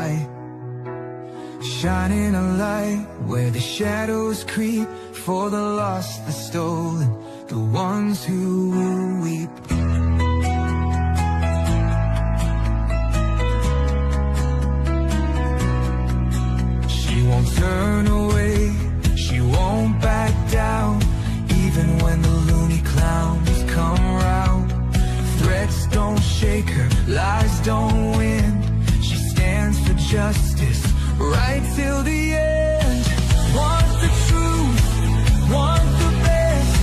night, shining a light where the shadows creep, for the lost, the stolen, the ones who will weep. She won't turn away, she won't back down, even when the loony clowns come round. Threats don't shake her, lies don't win. She stands for justice, right till the end. Want the truth, want the best,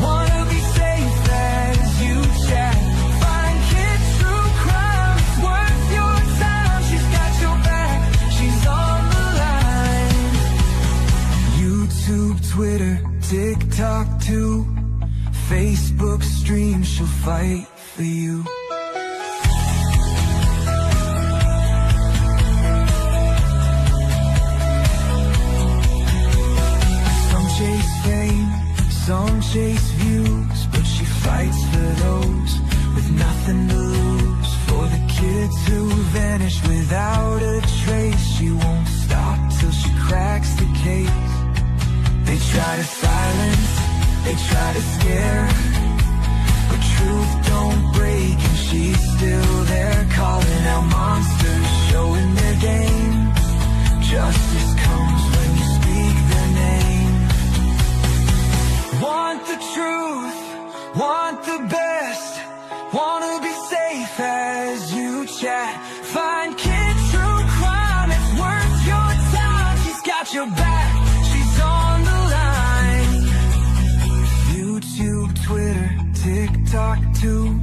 wanna be safe as you chat. Find kids true crime, it's worth your time. She's got your back, she's on the line. YouTube, Twitter, TikTok too, Facebook stream, she'll fight for you. Some chase fame, some chase views, but she fights for those with nothing to lose. For the kids who vanish without a trace, she won't stop till she cracks the case. They try to silence, they try to scare, but truth don't break and she's still there, calling out monsters, showing their game. Justice comes when you speak their name. Want the truth, want the best, wanna be safe as you chat. Find kids true crime, it's worth your time. She's got your back, she's on the line. YouTube, Twitter, TikTok too,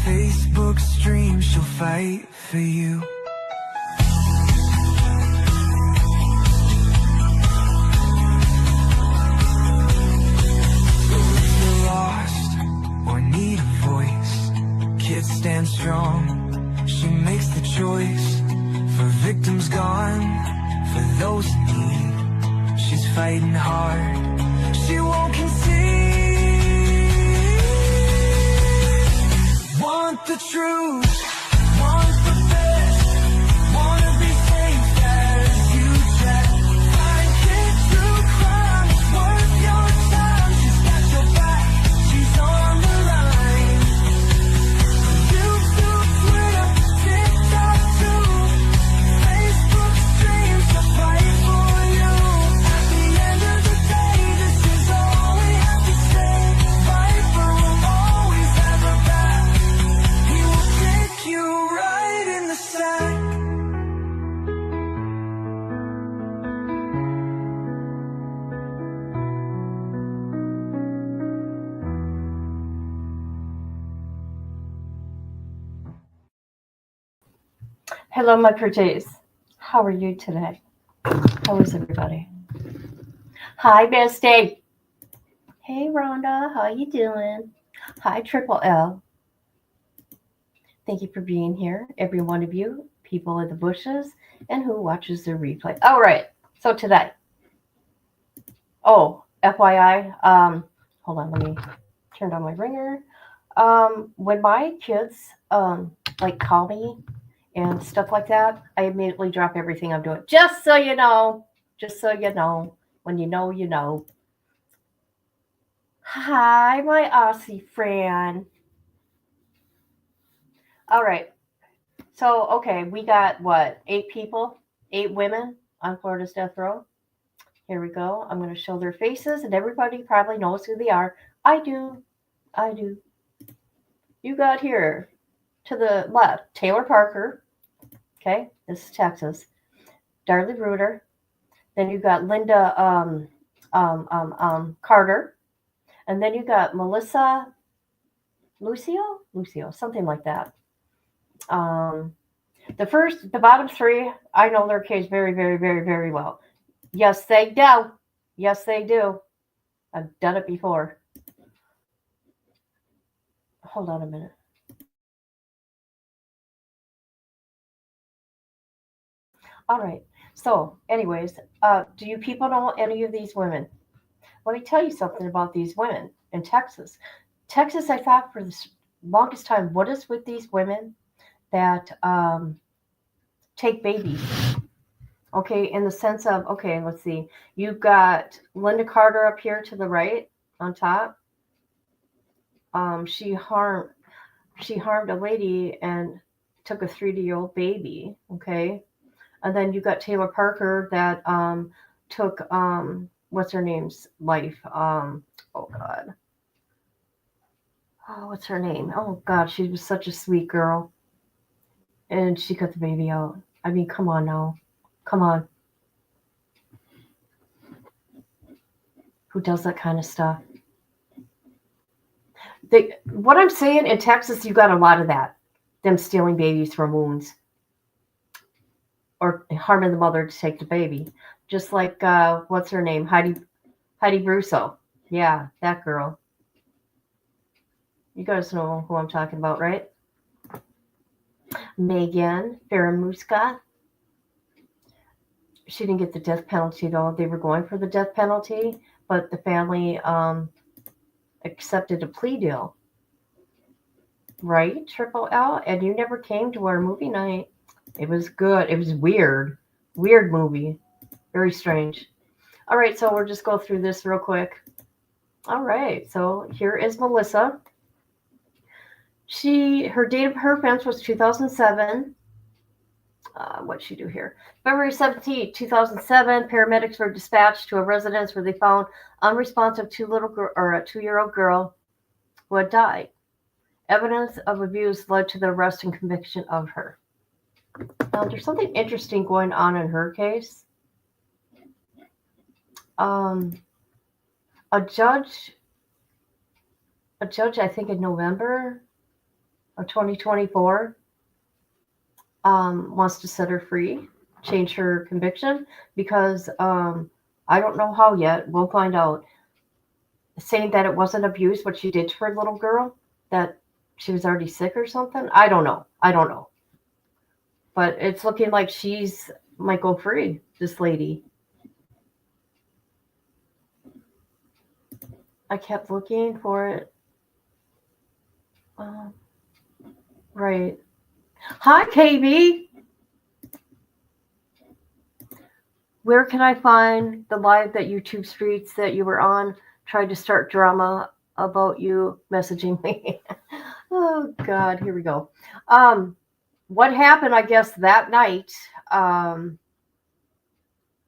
Facebook stream, she'll fight for you. So if you're lost or need a voice, kids stand strong, she makes the choice. For victims gone, for those in need, she's fighting hard, she won't concede. Want the truth, want the best, wanna be safe as you chat. Find kids true crime, it's worth your time. She's got your back, she's on the line. YouTube, Twitter, TikTok too, Facebook streams, she'll fight for you. At the end of the day, this is all we have to say. Fight for him, always have her back. He will kick you right in the sack. Hello, my pretties. How are you today? How is everybody? Hi, Bestie. Hey, Rhonda. How you doing? Hi, Triple L. Thank you for being here, every one of you, people in the bushes, and who watches the replay. All right. So today. Oh, FYI. Hold on. Let me turn on my ringer. When my kids like call me and stuff like that, I immediately drop everything I'm doing. Just so you know. Just so you know. When you know, you know. Hi, my Aussie friend. All right. So, okay, we got what? 8 people? 8 women on Florida's death row. Here we go. I'm going to show their faces, and everybody probably knows who they are. I do. I do. You got here to the left, Taylor Parker. Okay, this is Texas. Darlie Reuter. Then you got Linda Carter. And then you got Melissa Lucio, something like that. The bottom 3, I know their case very, very, very, very well. Yes, they do. Yes, they do. I've done it before. Hold on a minute. All right. So, anyways, do you people know any of these women? Let me tell you something about these women in Texas. Texas, I thought for the longest time, what is with these women that take babies. Okay, in the sense of, okay, let's see. You've got Linda Carter up here to the right on top. She harmed a lady and took a 3-year-old baby. Okay, and then you got Taylor Parker that took what's her name's life. Oh God. Oh, what's her name? Oh God, she was such a sweet girl, and she cut the baby out. I mean, come on now, come on. Who does that kind of stuff? What I'm saying, in Texas, you got a lot of that. Them stealing babies from wombs. Or harming the mother to take the baby. Just like, what's her name? Heidi Brusso. Yeah, that girl. You guys know who I'm talking about, right? Megan Faramuska. She didn't get the death penalty, though. They were going for the death penalty, but the family accepted a plea deal. Right, Triple L? And you never came to our movie night. It was good. It was weird. Weird movie. Very strange. All right, so we'll just go through this real quick. All right, so here is Melissa. Her date of her offense was 2007. What'd she do here? February 17, 2007, paramedics were dispatched to a residence where they found unresponsive 2-year-old girl who had died. Evidence of abuse led to the arrest and conviction of her. There's something interesting going on in her case. A judge, I think in November of 2024, wants to set her free, change her conviction, because I don't know how yet. We'll find out. Saying that it wasn't abuse, what she did to her little girl, that she was already sick or something. I don't know. But it's looking like she's might go free, this lady. I kept looking for it. Right. Hi, KB. Where can I find the live that YouTube streets that you were on? Tried to start drama about you messaging me. Oh, God. Here we go. What happened, I guess, that night,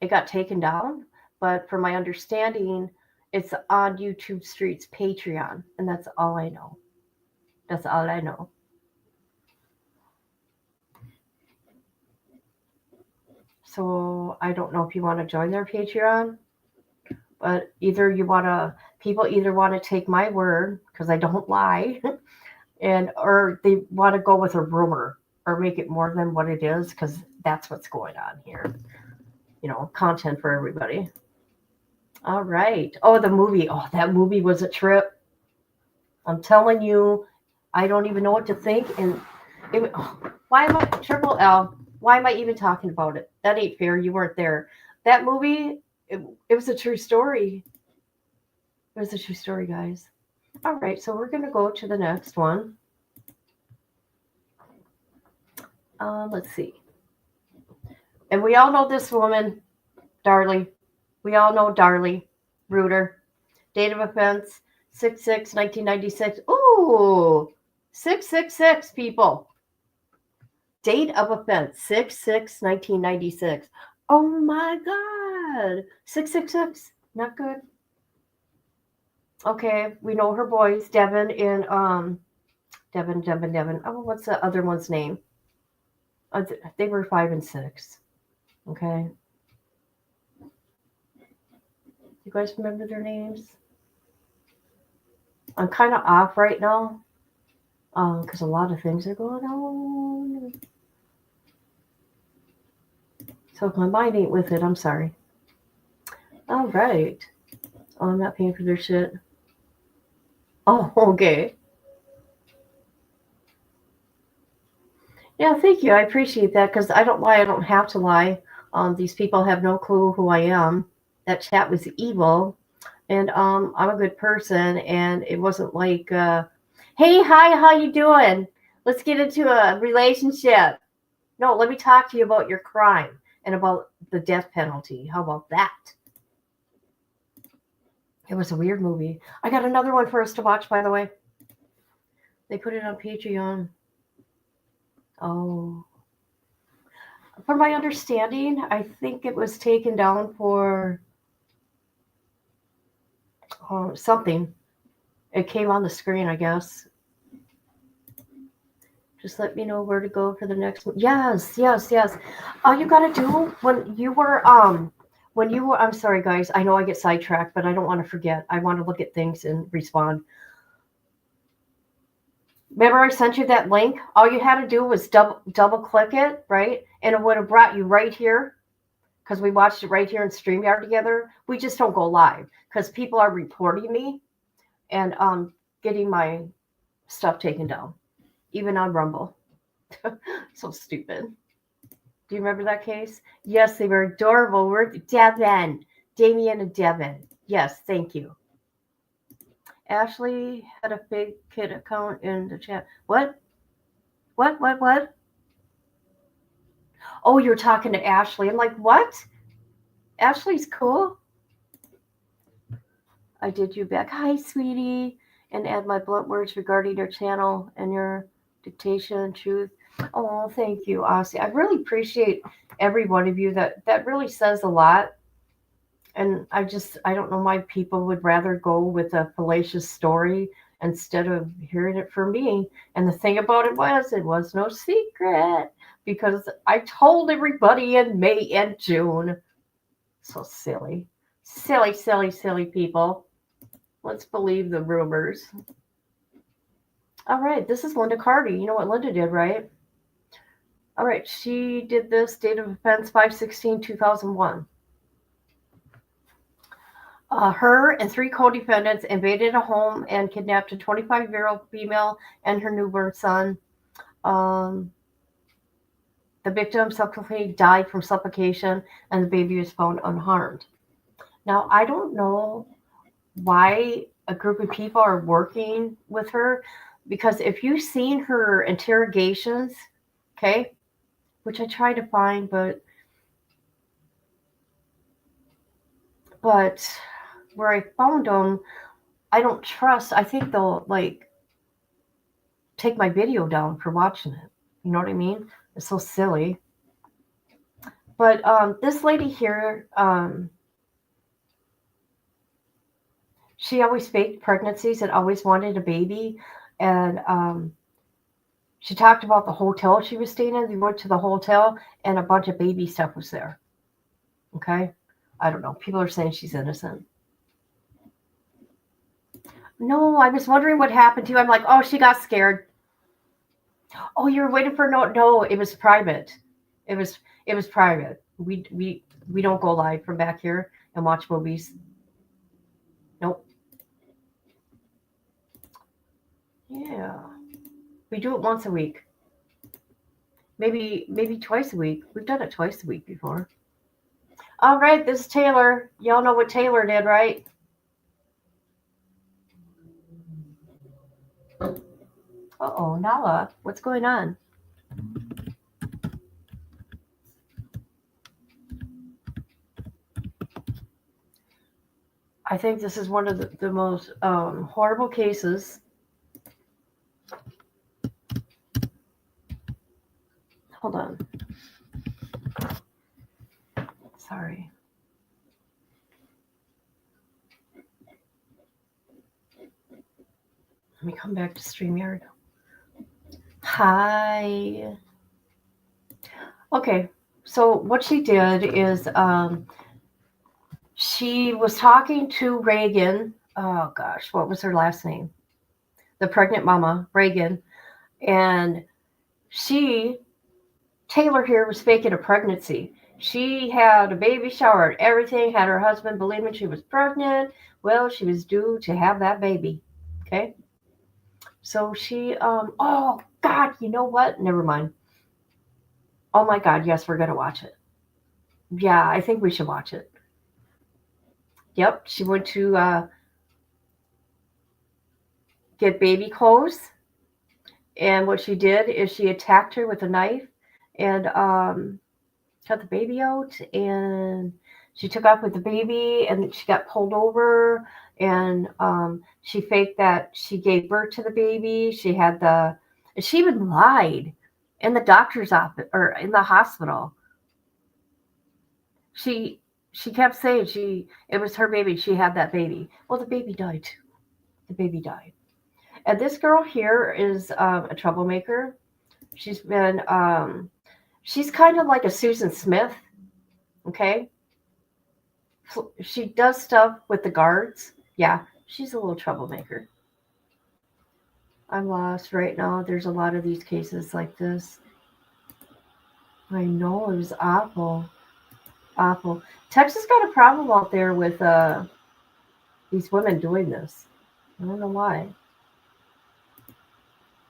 it got taken down. But from my understanding, it's on YouTube Street's Patreon. And that's all I know. That's all I know. So I don't know if you want to join their Patreon. But people either want to take my word, because I don't lie, or they want to go with a rumor or make it more than what it is, because that's what's going on here. Content for everybody. All right. Oh, the movie. Oh, that movie was a trip. I'm telling you, I don't even know what to think. And why am I Triple L? Why am I even talking about it? That ain't fair. You weren't there. That movie, it was a true story. It was a true story, guys. All right, so we're going to go to the next one. Let's see. And we all know this woman, Darlie. We all know Darlie Reuter. Date of offense, 6/6/1996. Ooh, 666, people. Date of offense, 6/6/1996. Oh, my God. 666. Not good. Okay, we know her boys, Devin and Devin. Oh, what's the other one's name? They were 5 and 6. Okay. You guys remember their names? I'm kind of off right now because a lot of things are going on. So if my mind ain't with it, I'm sorry. All right. Oh, I'm not paying for their shit. Oh, okay. Yeah, thank you. I appreciate that, because I don't lie. I don't have to lie. These people have no clue who I am. That chat was evil, and I'm a good person, and it wasn't like, hey, hi, how you doing? Let's get into a relationship. No, let me talk to you about your crime and about the death penalty. How about that? It was a weird movie. I got another one for us to watch, by the way. They put it on Patreon. Oh. From my understanding, I think it was taken down for something. It came on the screen, I guess. Just let me know where to go for the next one. Yes, yes, yes. All you gotta do when you were I'm sorry guys, I know I get sidetracked, but I don't want to forget. I want to look at things and respond. Remember I sent you that link? All you had to do was double click it, right? And it would have brought you right here. Because we watched it right here in StreamYard together. We just don't go live because people are reporting me and getting my stuff taken down, even on Rumble. So stupid. Do you remember that case? Yes, they were adorable. We're Devin, Damien and Devin. Yes, thank you. Ashley had a fake kid account in the chat. What? What? Oh, you're talking to Ashley. I'm like, what? Ashley's cool. I did you back. Hi, sweetie. And add my blunt words regarding your channel and your dictation truth. Oh, thank you, Aussie. I really appreciate every one of you. That really says a lot. And I don't know why people would rather go with a fallacious story instead of hearing it from me. And the thing about it was no secret because I told everybody in May and June. So silly. Silly people. Let's believe the rumors. All right, this is Linda Carty. You know what Linda did, right? All right, she did this, date of offense 5/16/2001. Her and 3 co-defendants invaded a home and kidnapped a 25-year-old female and her newborn son. The victim subsequently died from suffocation, and the baby was found unharmed. Now, I don't know why a group of people are working with her, because if you've seen her interrogations, okay, which I tried to find, but where I found them, I don't trust. I think they'll take my video down for watching it. You know what I mean? It's so silly. But this lady here, she always faked pregnancies and always wanted a baby. And she talked about the hotel she was staying in. They went to the hotel and a bunch of baby stuff was there. Okay? I don't know. People are saying she's innocent. No, I was wondering what happened to you. I'm like, oh, she got scared. Oh, you were waiting for no, it was private. It was private. We don't go live from back here and watch movies. Nope. Yeah. We do it once a week. Maybe twice a week. We've done it twice a week before. All right, this is Taylor. Y'all know what Taylor did, right? Uh-oh, Nala, what's going on? I think this is one of the most horrible cases. Hold on. Sorry. Let me come back to StreamYard. Hi. Okay, so what she did is she was talking to Reagan. Oh gosh, what was her last name? The pregnant mama, Reagan. And Taylor here was faking a pregnancy. She had a baby shower and everything, had her husband believing she was pregnant. Well, she was due to have that baby. Okay. So she, oh God, you know what? Never mind. Oh my God, yes, we're going to watch it. Yeah, I think we should watch it. Yep, she went to get baby clothes. And what she did is she attacked her with a knife and got the baby out, and she took off with the baby, and she got pulled over, and she faked that she gave birth to the baby. She even lied in the doctor's office or in the hospital. She kept saying it was her baby. She had that baby. Well, the baby died too. The baby died. And this girl here is a troublemaker. She's been she's kind of like a Susan Smith. Okay, she does stuff with the guards. Yeah, she's a little troublemaker. I'm lost right now. There's a lot of these cases like this. I know, it was awful. Awful. Texas got a problem out there with these women doing this. I don't know why.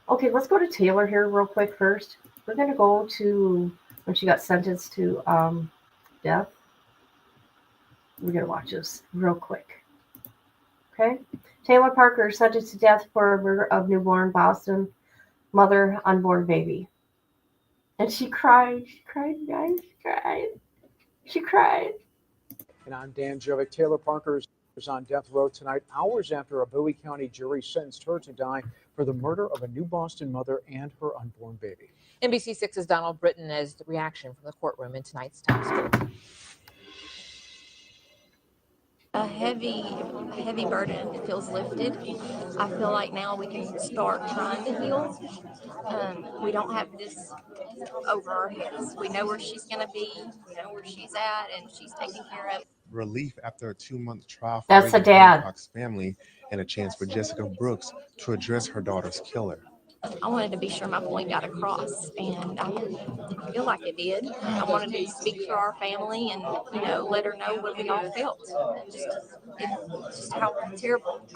Okay, let's go to Taylor here real quick first. We're going to go to when she got sentenced to death. We're going to watch this real quick. Okay? Taylor Parker sentenced to death for murder of newborn Boston mother, unborn baby. And she cried. She cried, guys. She cried. She cried. And I'm Dan Jovic. Taylor Parker is on death row tonight, hours after a Bowie County jury sentenced her to die for the murder of a new Boston mother and her unborn baby. NBC6's Donald Britton has the reaction from the courtroom in tonight's Times Square. A heavy burden feels lifted. I feel like now we can start trying to heal. We don't have this over our heads. We know where she's going to be, we know where she's at, and she's taken care of. Relief after a 2-month trial for That's the Reagan dad. Hancock's family and a chance for Jessica Brooks to address her daughter's killer. I wanted to be sure my point got across, and I feel like it did. I wanted to speak for our family and, let her know what we all felt. Just how terrible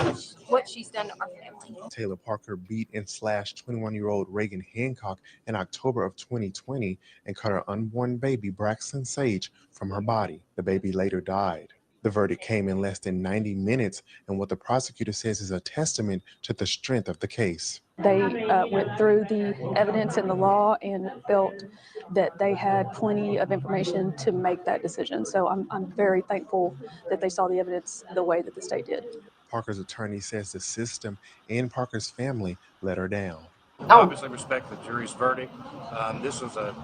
what she's done to our family. Taylor Parker beat and slashed 21-year-old Reagan Hancock in October of 2020 and cut her unborn baby, Braxton Sage, from her body. The baby later died. The verdict came in less than 90 minutes, and what the prosecutor says is a testament to the strength of the case. They went through the evidence and the law and felt that they had plenty of information to make that decision. So I'm very thankful that they saw the evidence the way that the state did. Parker's attorney says the system and Parker's family let her down. I obviously respect the jury's verdict. This was a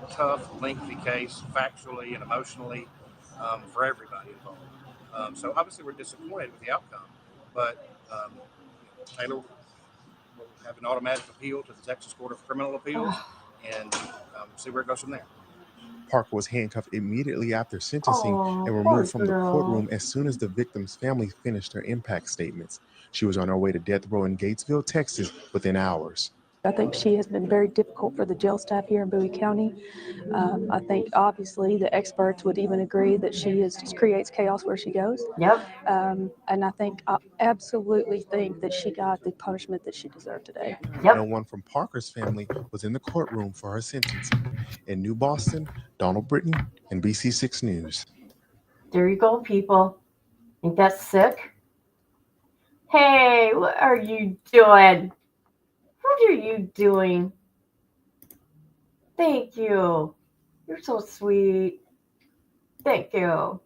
tough, lengthy case, factually and emotionally, for everybody involved. So obviously we're disappointed with the outcome, but Taylor will have an automatic appeal to the Texas Court of Criminal Appeals and see where it goes from there. Parker was handcuffed immediately after sentencing and removed from the courtroom as soon as the victim's family finished their impact statements. She was on her way to death row in Gatesville, Texas, within hours. I think she has been very difficult for the jail staff here in Bowie County. I think obviously the experts would even agree that she just creates chaos where she goes. Yep. And I absolutely think that she got the punishment that she deserved today. Yep. No one from Parker's family was in the courtroom for her sentencing. In New Boston, Donald Britton, NBC6 News. There you go, people. Ain't that sick? Hey, what are you doing? What are you doing? Thank you. You're so sweet. Thank you.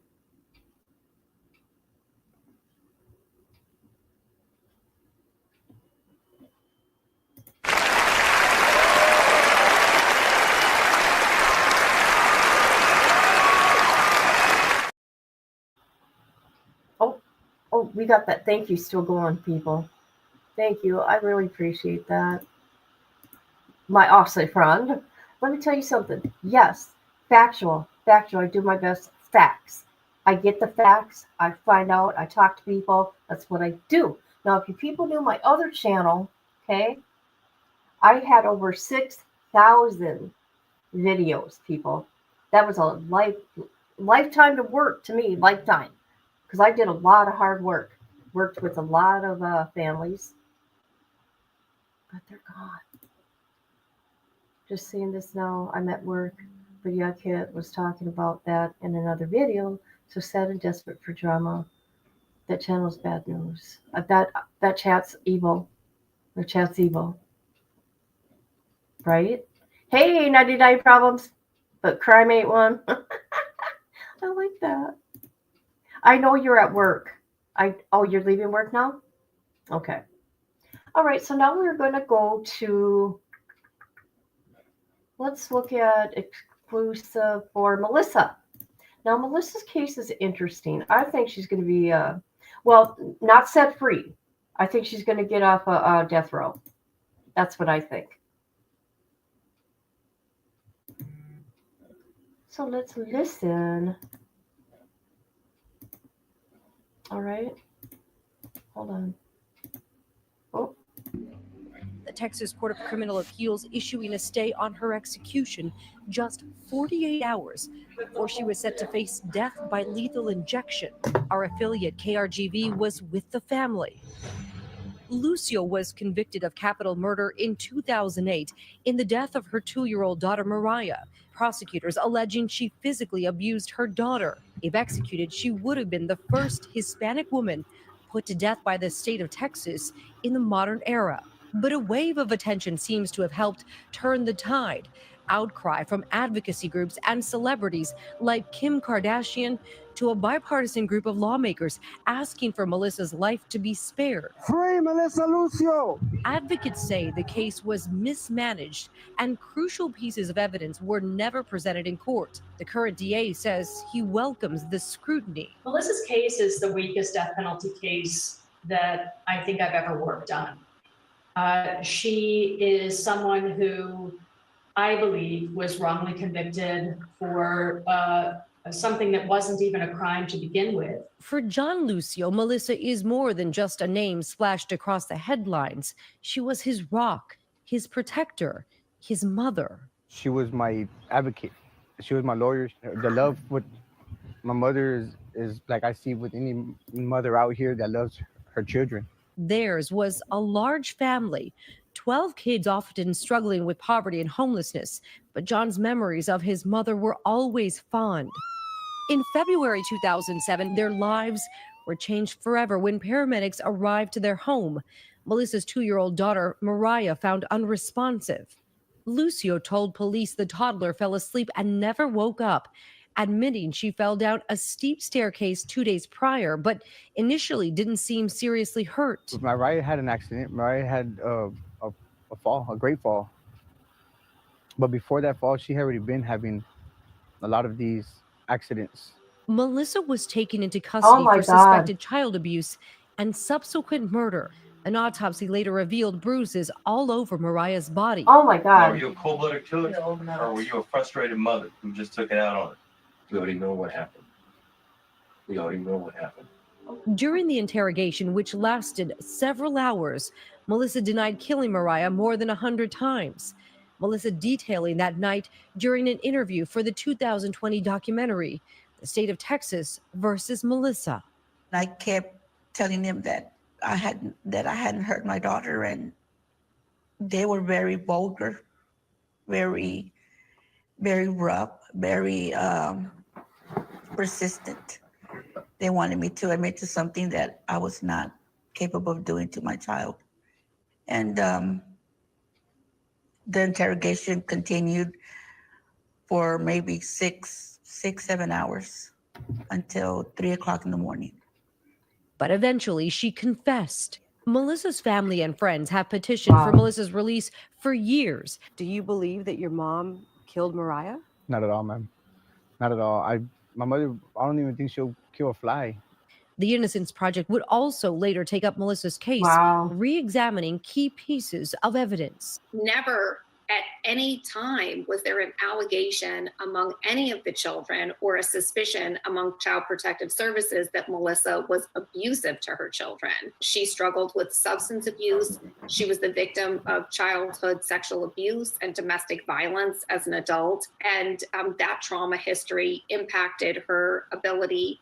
Oh, we got that thank you still going, people. Thank you. I really appreciate that. My awesome friend. Let me tell you something. Yes, factual. I do my best. Facts. I get the facts. I find out. I talk to people. That's what I do. Now, if you people knew my other channel, okay, I had over 6,000 videos, people. That was a lifetime to work to me, lifetime. Because I did a lot of hard work. Worked with a lot of families. But they're gone. Just seeing this now. I'm at work. But yeah, Kit was talking about that in another video. So sad and desperate for drama. That channel's bad news. That chat's evil. The chat's evil. Right? Hey, 99 problems, but crime ain't one. I like that. I know you're at work. Oh, you're leaving work now? Okay. All right, so now we're going to go to, let's look at exclusive for Melissa. Now, Melissa's case is interesting. I think she's going to be, well, not set free. I think she's going to get off a death row. That's what I think. So let's listen. All right. Hold on. Oh. The Texas Court of Criminal Appeals issuing a stay on her execution just 48 hours before she was set to face death by lethal injection. Our affiliate KRGV was with the family. Lucio was convicted of capital murder in 2008 in the death of her 2-year-old daughter Mariah. Prosecutors alleging she physically abused her daughter. If executed, she would have been the first Hispanic woman put to death by the state of Texas in the modern era. But a wave of attention seems to have helped turn the tide. Outcry from advocacy groups and celebrities like Kim Kardashian to a bipartisan group of lawmakers asking for Melissa's life to be spared. Free Melissa Lucio! Advocates say the case was mismanaged and crucial pieces of evidence were never presented in court. The current DA says he welcomes the scrutiny. Melissa's case is the weakest death penalty case that I think I've ever worked on. She is someone who I believe was wrongly convicted for something that wasn't even a crime to begin with. For John Lucio, Melissa is more than just a name splashed across the headlines. She was his rock, his protector, his mother. She was my advocate. She was my lawyer. The love with my mother is like I see with any mother out here that loves her children. Theirs was a large family, 12 kids often struggling with poverty and homelessness, but John's memories of his mother were always fond. In February 2007, their lives were changed forever when paramedics arrived to their home. Melissa's 2-year-old daughter, Mariah, found unresponsive. Lucio told police the toddler fell asleep and never woke up, admitting she fell down a steep staircase 2 days prior, but initially didn't seem seriously hurt. Mariah had an accident. Mariah had a fall, a great fall. But before that fall, she had already been having a lot of these accidents. Melissa was taken into custody for suspected child abuse and subsequent murder. An autopsy later revealed bruises all over Mariah's body. Oh my God. Were you a cold-blooded killer, or were you a frustrated mother who just took it out on her? We already know what happened. We already know what happened. During the interrogation, which lasted several hours, Melissa denied killing Mariah more than 100 times. Melissa detailing that night during an interview for the 2020 documentary, The State of Texas versus Melissa. I kept telling them that I hadn't hurt my daughter, and they were very vulgar, very, very rough, very persistent. They wanted me to admit to something that I was not capable of doing to my child. And the interrogation continued for maybe 7 hours until 3 o'clock in the morning. But eventually she confessed. Melissa's family and friends have petitioned for Melissa's release for years. Do you believe that your mom killed Mariah? Not at all, ma'am. Not at all. My mother, I don't even think she'll kill a fly. The Innocence Project would also later take up Melissa's case, re-examining key pieces of evidence. Never at any time was there an allegation among any of the children or a suspicion among Child Protective Services that Melissa was abusive to her children. She struggled with substance abuse. She was the victim of childhood sexual abuse and domestic violence as an adult. And that trauma history impacted her ability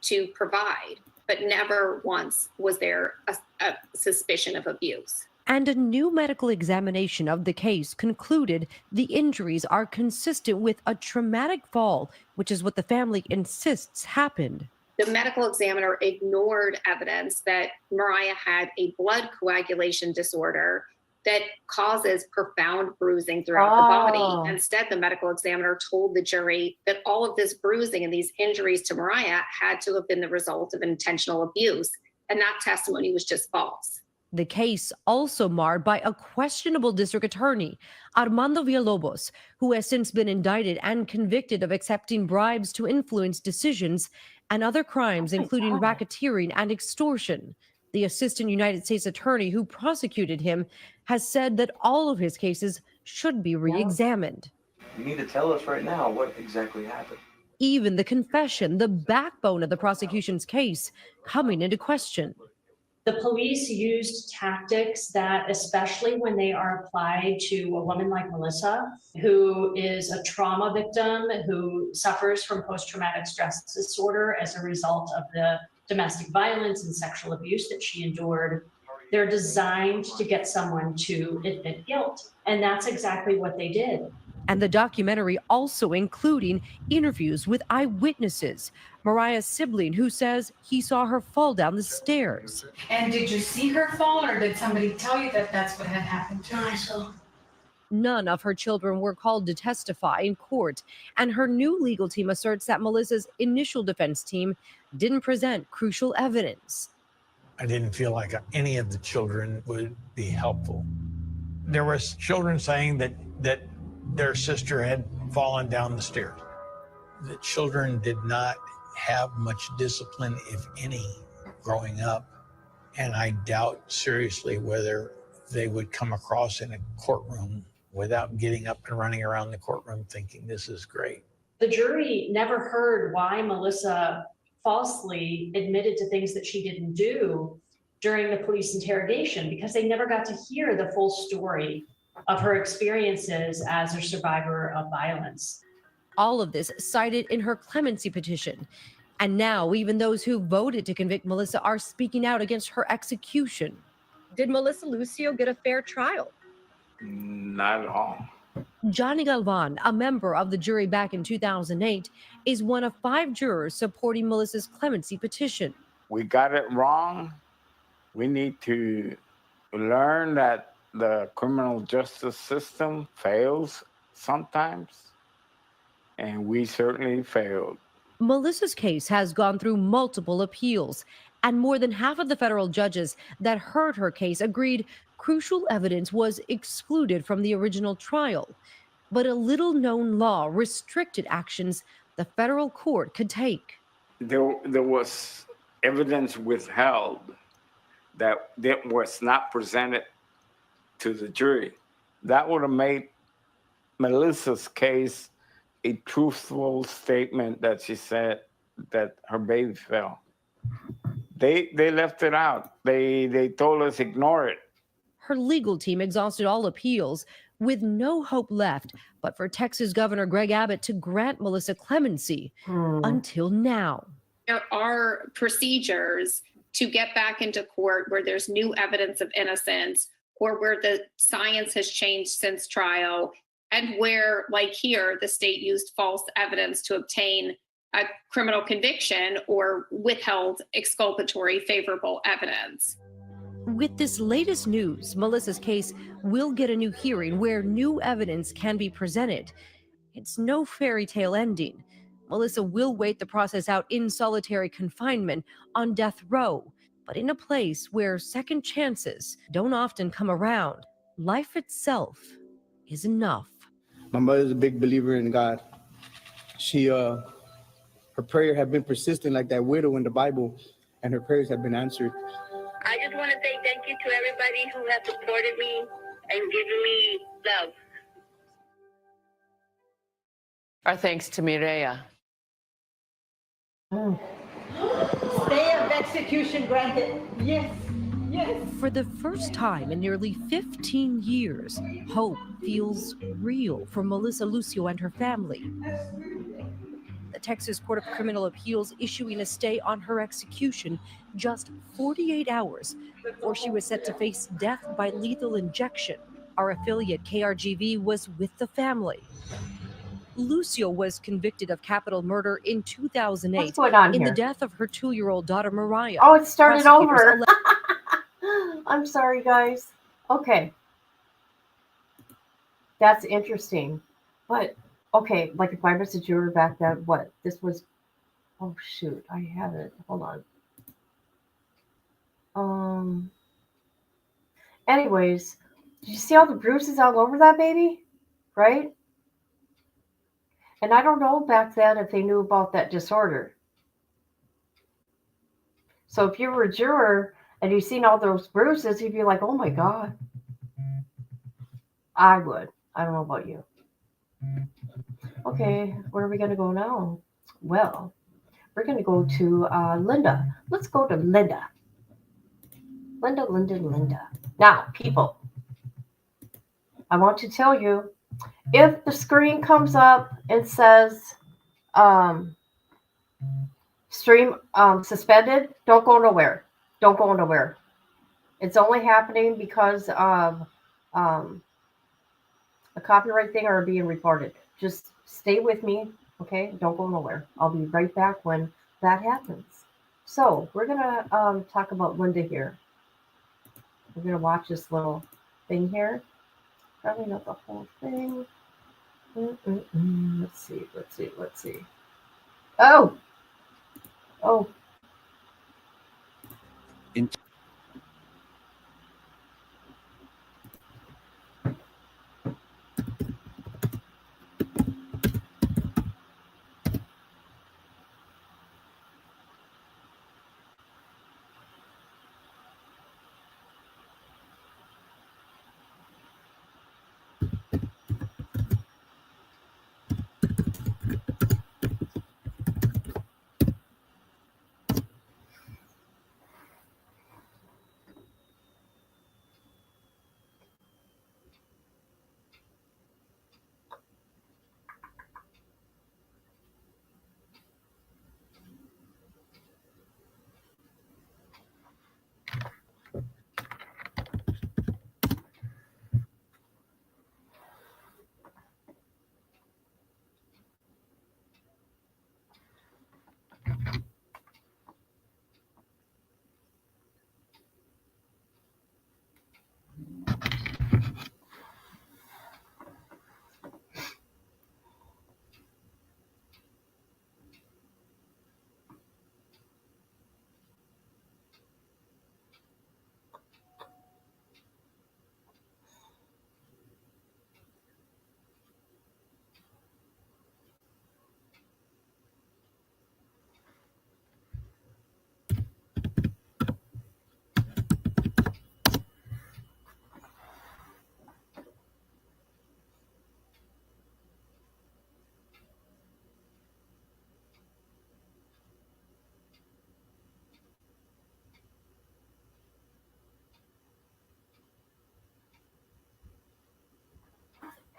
to provide, but never once was there a suspicion of abuse. And a new medical examination of the case concluded the injuries are consistent with a traumatic fall, which is what the family insists happened. The medical examiner ignored evidence that Mariah had a blood coagulation disorder that causes profound bruising throughout the body. Instead, the medical examiner told the jury that all of this bruising and these injuries to Mariah had to have been the result of intentional abuse. And that testimony was just false. The case also marred by a questionable district attorney, Armando Villalobos, who has since been indicted and convicted of accepting bribes to influence decisions and other crimes, including racketeering and extortion. The assistant United States attorney who prosecuted him has said that all of his cases should be re-examined. You need to tell us right now what exactly happened. Even the confession, the backbone of the prosecution's case, coming into question. The police used tactics that, especially when they are applied to a woman like Melissa, who is a trauma victim, who suffers from post-traumatic stress disorder as a result of the domestic violence and sexual abuse that she endured, they're designed to get someone to admit guilt. And that's exactly what they did. And the documentary also including interviews with eyewitnesses. Mariah's sibling, who says he saw her fall down the stairs. And did you see her fall, or did somebody tell you that that's what had happened to her? I saw. None of her children were called to testify in court, and her new legal team asserts that Melissa's initial defense team didn't present crucial evidence. I didn't feel like any of the children would be helpful. There was children saying that their sister had fallen down the stairs. The children did not have much discipline, if any, growing up. And I doubt seriously whether they would come across in a courtroom without getting up and running around the courtroom thinking this is great. The jury never heard why Melissa falsely admitted to things that she didn't do during the police interrogation, because they never got to hear the full story of her experiences as a survivor of violence. All of this cited in her clemency petition. And now even those who voted to convict Melissa are speaking out against her execution. Did Melissa Lucio get a fair trial? Not at all. Johnny Galvan, a member of the jury back in 2008, is one of 5 jurors supporting Melissa's clemency petition. We got it wrong. We need to learn that the criminal justice system fails sometimes, and we certainly failed. Melissa's case has gone through multiple appeals, and more than half of the federal judges that heard her case agreed crucial evidence was excluded from the original trial. But a little-known law restricted actions the federal court could take. There was evidence withheld that was not presented to the jury. That would have made Melissa's case a truthful statement that she said that her baby fell. They left it out. They told us ignore it. Her legal team exhausted all appeals with no hope left but for Texas Governor Greg Abbott to grant Melissa clemency until now. There are procedures to get back into court where there's new evidence of innocence, or where the science has changed since trial, and where, like here, the state used false evidence to obtain a criminal conviction or withheld exculpatory favorable evidence. With this latest news, Melissa's case will get a new hearing where new evidence can be presented. It's no fairy tale ending. Melissa will wait the process out in solitary confinement on death row, but in a place where second chances don't often come around. Life itself is enough. My mother's a big believer in God. She, her prayer had been persistent like that widow in the Bible, and her prayers have been answered. I just want to say thank you to everybody who has supported me and given me love. Our thanks to Mireya. Stay of execution granted. Yes, yes. For the first time in nearly 15 years, hope feels real for Melissa Lucio and her family. The Texas Court of Criminal Appeals issuing a stay on her execution just 48 hours before she was set to face death by lethal injection. Our affiliate KRGV was with the family. Lucio was convicted of capital murder in 2008 What's going on in here? the death of her 2-year-old daughter Mariah. Oh, it started Prosecutors over. I'm sorry, guys. Okay. That's interesting. But okay, like if I was a juror back then, what this was? Oh shoot, I have it. Hold on. Anyways, did you see all the bruises all over that baby? Right? And I don't know back then if they knew about that disorder. So if you were a juror and you seen all those bruises, you'd be like, oh my God. I would. I don't know about you. Okay, where are we going to go now? Well, we're going to go to Linda. Let's go to Linda. Linda. Now, people, I want to tell you, if the screen comes up and says stream suspended, don't go nowhere. Don't go nowhere. It's only happening because of a copyright thing or being reported. Just stay with me, okay? Don't go nowhere. I'll be right back when that happens. So we're gonna talk about Linda here. We're gonna watch this little thing here. Probably not the whole thing. Let's see. Oh.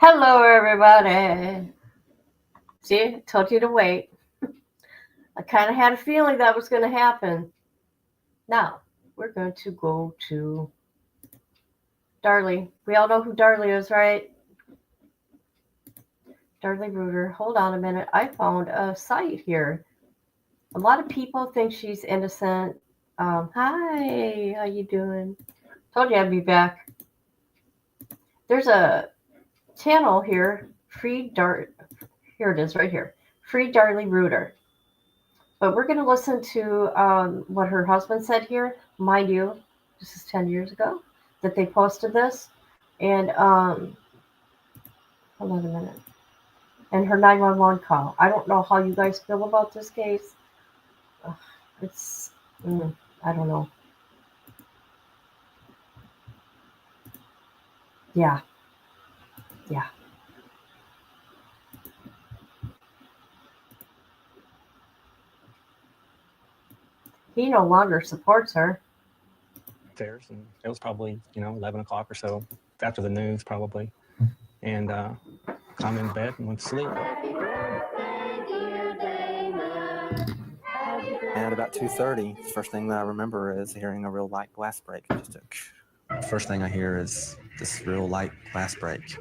Hello, everybody. See, told you to wait. I kind of had a feeling that was going to happen. Now, we're going to go to Darlie. We all know who Darlie is, right? Darlie Reuter. Hold on a minute. I found a site here. A lot of people think she's innocent. Hi, how you doing? Told you I'd be back. There's a channel here, here it is right here, Free Darlie Reuter. But we're going to listen to what her husband said here. Mind you, this is 10 years ago that they posted this. And hold on a minute. And her 911 call. I don't know how you guys feel about this case. It's, I don't know. Yeah. He no longer supports her. Upstairs, and it was probably 11 o'clock or so after the news probably, and I'm in bed and went to sleep. And about 2:30, the first thing that I remember is hearing a real light glass break. Just first thing I hear is this real light glass break.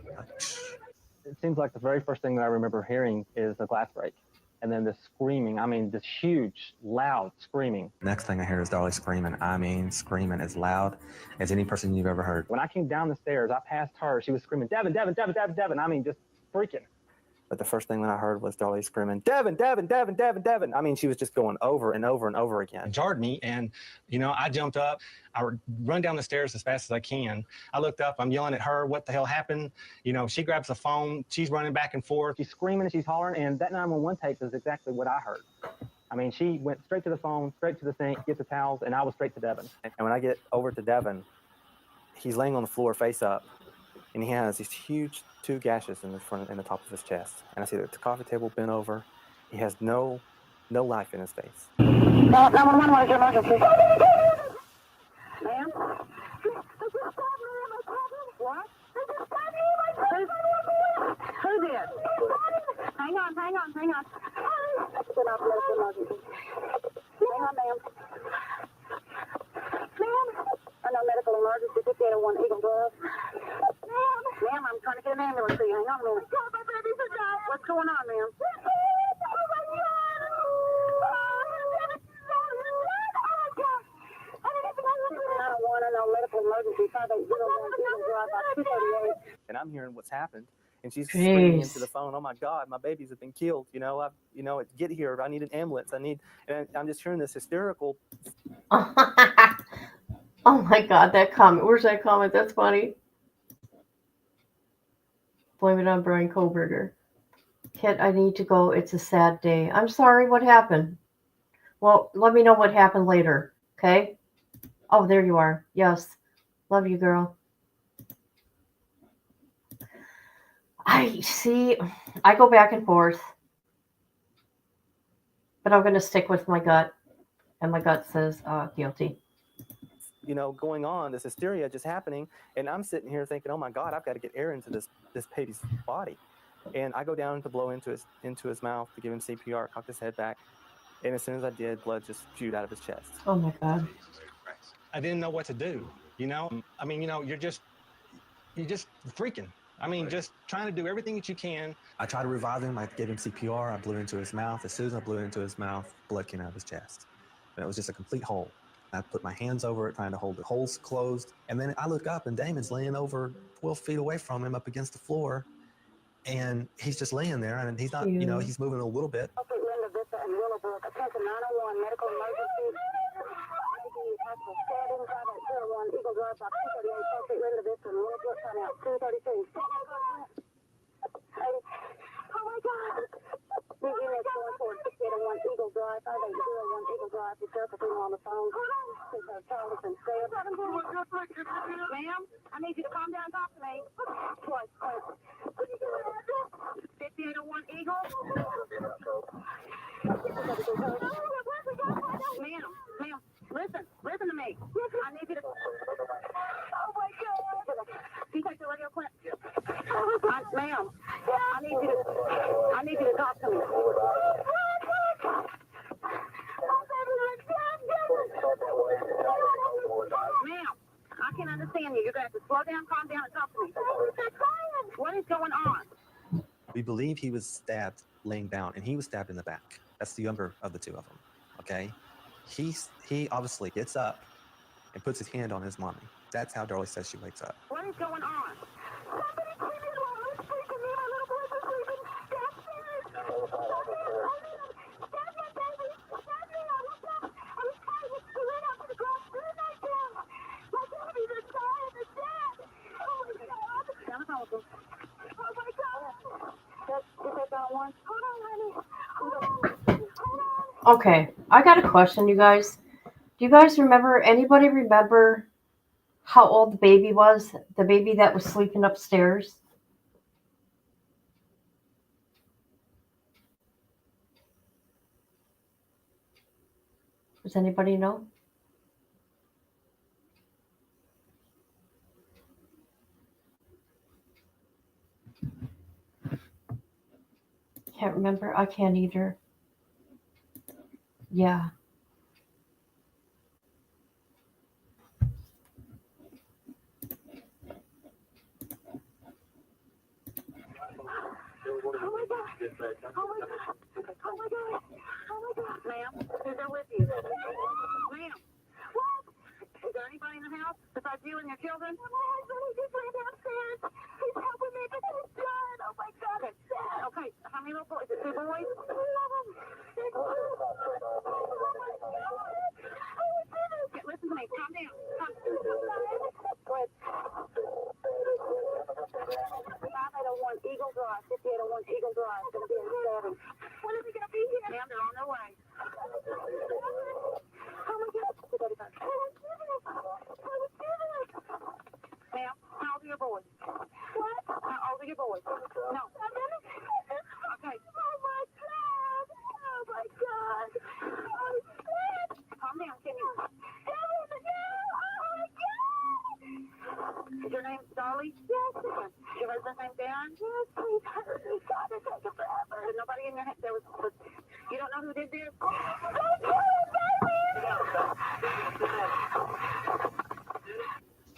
It seems like the very first thing that I remember hearing is a glass break, and then the screaming. I mean, this huge, loud screaming. Next thing I hear is Darlie screaming. I mean, screaming as loud as any person you've ever heard. When I came down the stairs, I passed her. She was screaming, Devin, Devin, Devin, Devin, Devin. I mean, just freaking. But the first thing that I heard was Darlie screaming, Devin, Devin, Devin, Devin, Devin. I mean, she was just going over and over and over again. It jarred me, and, you know, I jumped up. I run down the stairs as fast as I can. I looked up. I'm yelling at her, what the hell happened? You know, she grabs the phone. She's running back and forth. She's screaming and she's hollering, and that 911 tape is exactly what I heard. I mean, she went straight to the phone, straight to the sink, get the towels, and I was straight to Devin. And when I get over to Devin, he's laying on the floor face up, and he has these huge 2 gashes in the front and the top of his chest. And I see the coffee table bent over. He has no life in his face. 911, what is your emergency? Ma'am? What? Who did? Hang on. Hang on, ma'am. Ma'am? I know medical emergency, 5801 Eagle Grove. Ma'am, I'm trying to get an ambulance for you. Hang on a minute. My baby's a guy. What's going on, ma'am? Oh, my God. I know medical emergency, 5801 Eagle Grove, about 238. And I'm hearing what's happened. And she's screaming Jeez. into the phone, oh my God, my babies have been killed. You know, get here. I need an ambulance. And I'm just hearing this hysterical. Oh my God, that comment. Where's that comment? That's funny. Blame it on Brian Koberger. Kid, I need to go. It's a sad day. I'm sorry. What happened? Well, let me know what happened later. Okay? Oh, there you are. Yes. Love you, girl. I go back and forth. But I'm going to stick with my gut. And my gut says guilty. You know, going on, this hysteria just happening, and I'm sitting here thinking, oh my God, I've got to get air into this baby's body. And I go down to blow into his mouth to give him CPR, cock his head back, and as soon as I did, blood just spewed out of his chest. Oh my God. I didn't know what to do, you know? I mean, you know, you're just freaking. I mean, just trying to do everything that you can. I tried to revive him. I gave him CPR. I blew into his mouth. As soon as I blew into his mouth, blood came out of his chest. And it was just a complete hole. I put my hands over it, trying to hold the holes closed. And then I look up, and Damon's laying over 12 feet away from him up against the floor. And he's just laying there, and he's not, you know, he's moving a little bit. Okay, Linda Vista and Willowbrook. Attention 901, medical emergency. Hospital standing by that 01 Eagle Drive, box 238, South Linda Vista and Willowbrook, time out 232. Oh my God. Unit 44601 Eagle Drive, 5801 Eagle Drive. The sheriff is on the phone. Since our child has been saved. Ma'am, I need you to calm down and talk to me. Twice. 5801 Eagle. Ma'am, listen to me. I need you to. Oh my God. Can you take the radio clip? Ma'am, I need you to talk to me. Ma'am, I can understand you. You're going to have to slow down, calm down, and talk to me. What is going on? We believe he was stabbed laying down, and he was stabbed in the back. That's the younger of the two of them, okay? He obviously gets up and puts his hand on his mommy. That's how Darlie says she wakes up. What is going on? Okay, I got a question, you guys. Do you guys anybody remember how old the baby was? The baby that was sleeping upstairs? Does anybody know? Can't remember. I can't either. Yeah. Oh my God. same thing? Yes, please hurt me. God, it's taking forever. There's nobody in your head. There was, you don't know who did this? Don't kill him, baby!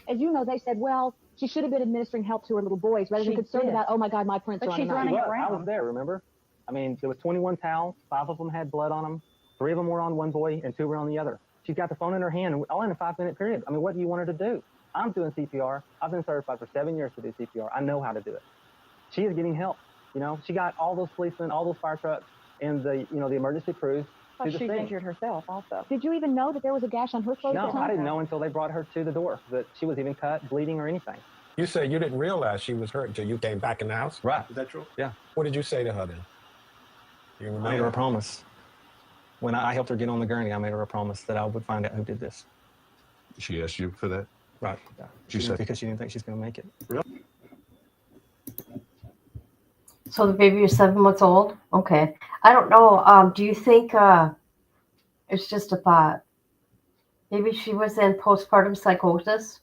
As you know, they said, well, she should have been administering help to her little boys rather than She concerned did. about, oh my God, my prints But are on she's the running knife. around. I was there, remember? I mean, there was 21 towels. 5 of them had blood on them. 3 of them were on one boy and 2 were on the other. She's got the phone in her hand, all in a 5-minute period. I mean, what do you want her to do? I'm doing CPR. I've been certified for 7 years to do CPR. I know how to do it. She is getting help. You know, she got all those policemen, all those fire trucks, and the emergency crews Well, to the she's scene. injured herself also. Did you even know that there was a gash on her clothes? No, at the I time? didn't know until they brought her to the door that she was even cut, bleeding, or anything. You said you didn't realize she was hurt until you came back in the house? Right. Is that true? Yeah. What did you say to her then? You I made remember? her a promise. When I helped her get on the gurney, I made her a promise that I would find out who did this. She asked you for that? Right. Yeah. She said- Because she didn't think she's going to make it. Really? So the baby is 7 months old? Okay. I don't know. Do you think it's just a thought? Maybe she was in postpartum psychosis?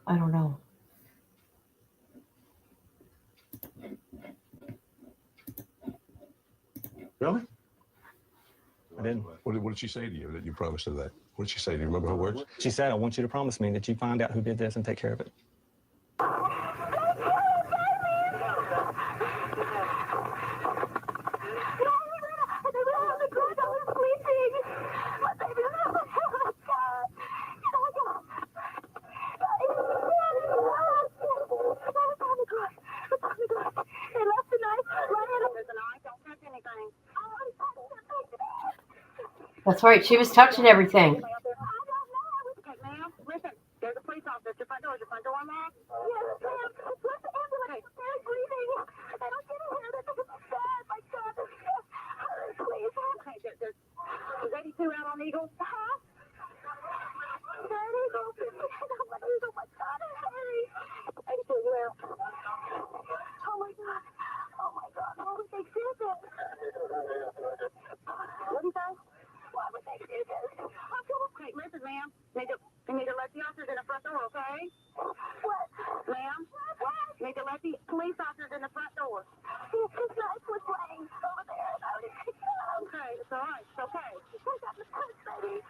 I don't know. Really? I didn't. What did she say to you that you promised her that? What did she say? Do you remember her words? She said, I want you to promise me that you find out who did this and take care of it. That's right. She was touching everything. Listen, there's a police officer at your front door. Is your front door unlocked? Yes, ma'am. Where's the ambulance? They're breathing. I don't get in here. This is bad. My God. Please. Okay, is 82 out on Eagle? Huh? Is that Eagle? Eagle, my God. Hurry. 82, you out. Oh, my God. Oh, my God. Why would they do this? What do you say? Why would they do this? Okay, listen, ma'am. You need to let the officers in the front door, okay? What? Ma'am? What? You need to let the police officers in the front door. His knife was laying over there. Okay, it's all right. It's okay. Baby.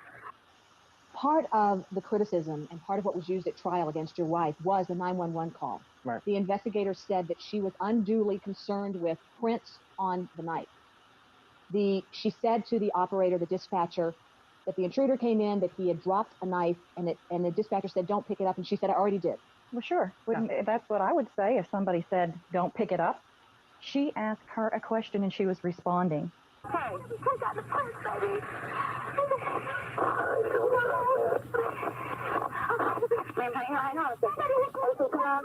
Part of the criticism and part of what was used at trial against your wife was the 911 call. Right. The investigators said that she was unduly concerned with prints on the knife. She said to the operator, the dispatcher, that the intruder came in, that he had dropped a knife, and the dispatcher said, don't pick it up, and she said, I already did. Well, sure. That's what I would say if somebody said, don't pick it up. She asked her a question and she was responding. Hey, we got the prints, baby. Ma'am, hang on a second.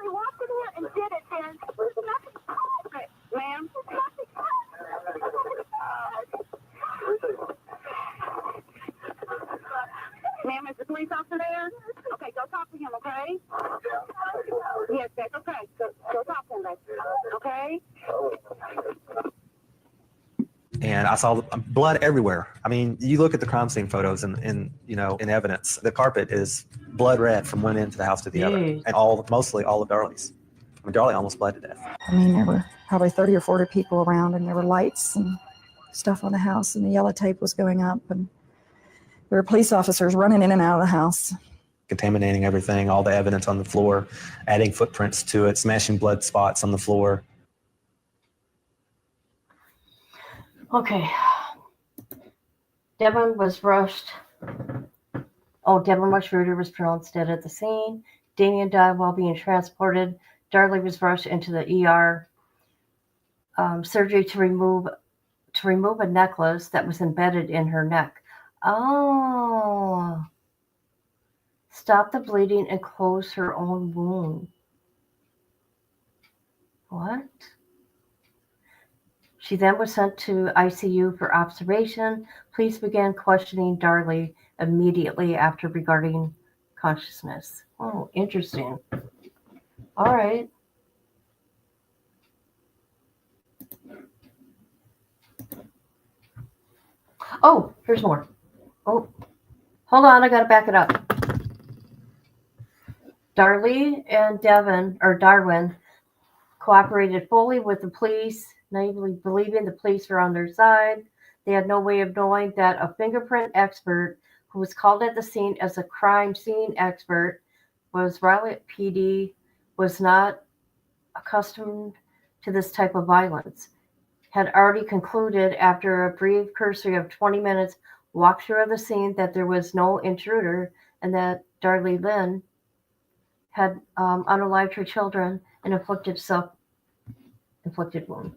We walked in here and did it, and okay, ma'am. Ma'am, is the police officer there? Okay, go talk to him, okay? Yes, that's okay. Go talk to him, baby. Okay? And I saw blood everywhere. I mean, you look at the crime scene photos and in evidence, the carpet is blood red from one end to the house to the other, and mostly all of Darley's. I mean, Darley almost bled to death. I mean, there were probably 30 or 40 people around, and there were lights and stuff on the house, and the yellow tape was going up, and there were police officers running in and out of the house. Contaminating everything, all the evidence on the floor, adding footprints to it, smashing blood spots on the floor. Okay. Devin was rushed. Oh, Devin Rushruder was pronounced dead at the scene. Damien died while being transported. Darley was rushed into the ER. Surgery to remove a necklace that was embedded in her neck. Oh. Stop the bleeding and close her own wound. What? She then was sent to ICU for observation. Police began questioning Darley immediately after regarding consciousness. Oh, interesting. All right. Oh, here's more. Oh, Hold on, I gotta back it up. Darlie and Darwin cooperated fully with the police, naively believing the police were on their side. They had no way of knowing that a fingerprint expert who was called at the scene as a crime scene expert was Raleigh PD was not accustomed to this type of violence. Had already concluded after a brief cursory of 20 minutes walkthrough of the scene that there was no intruder and that Darlie Lynn had unalived her children and inflicted self-inflicted wound.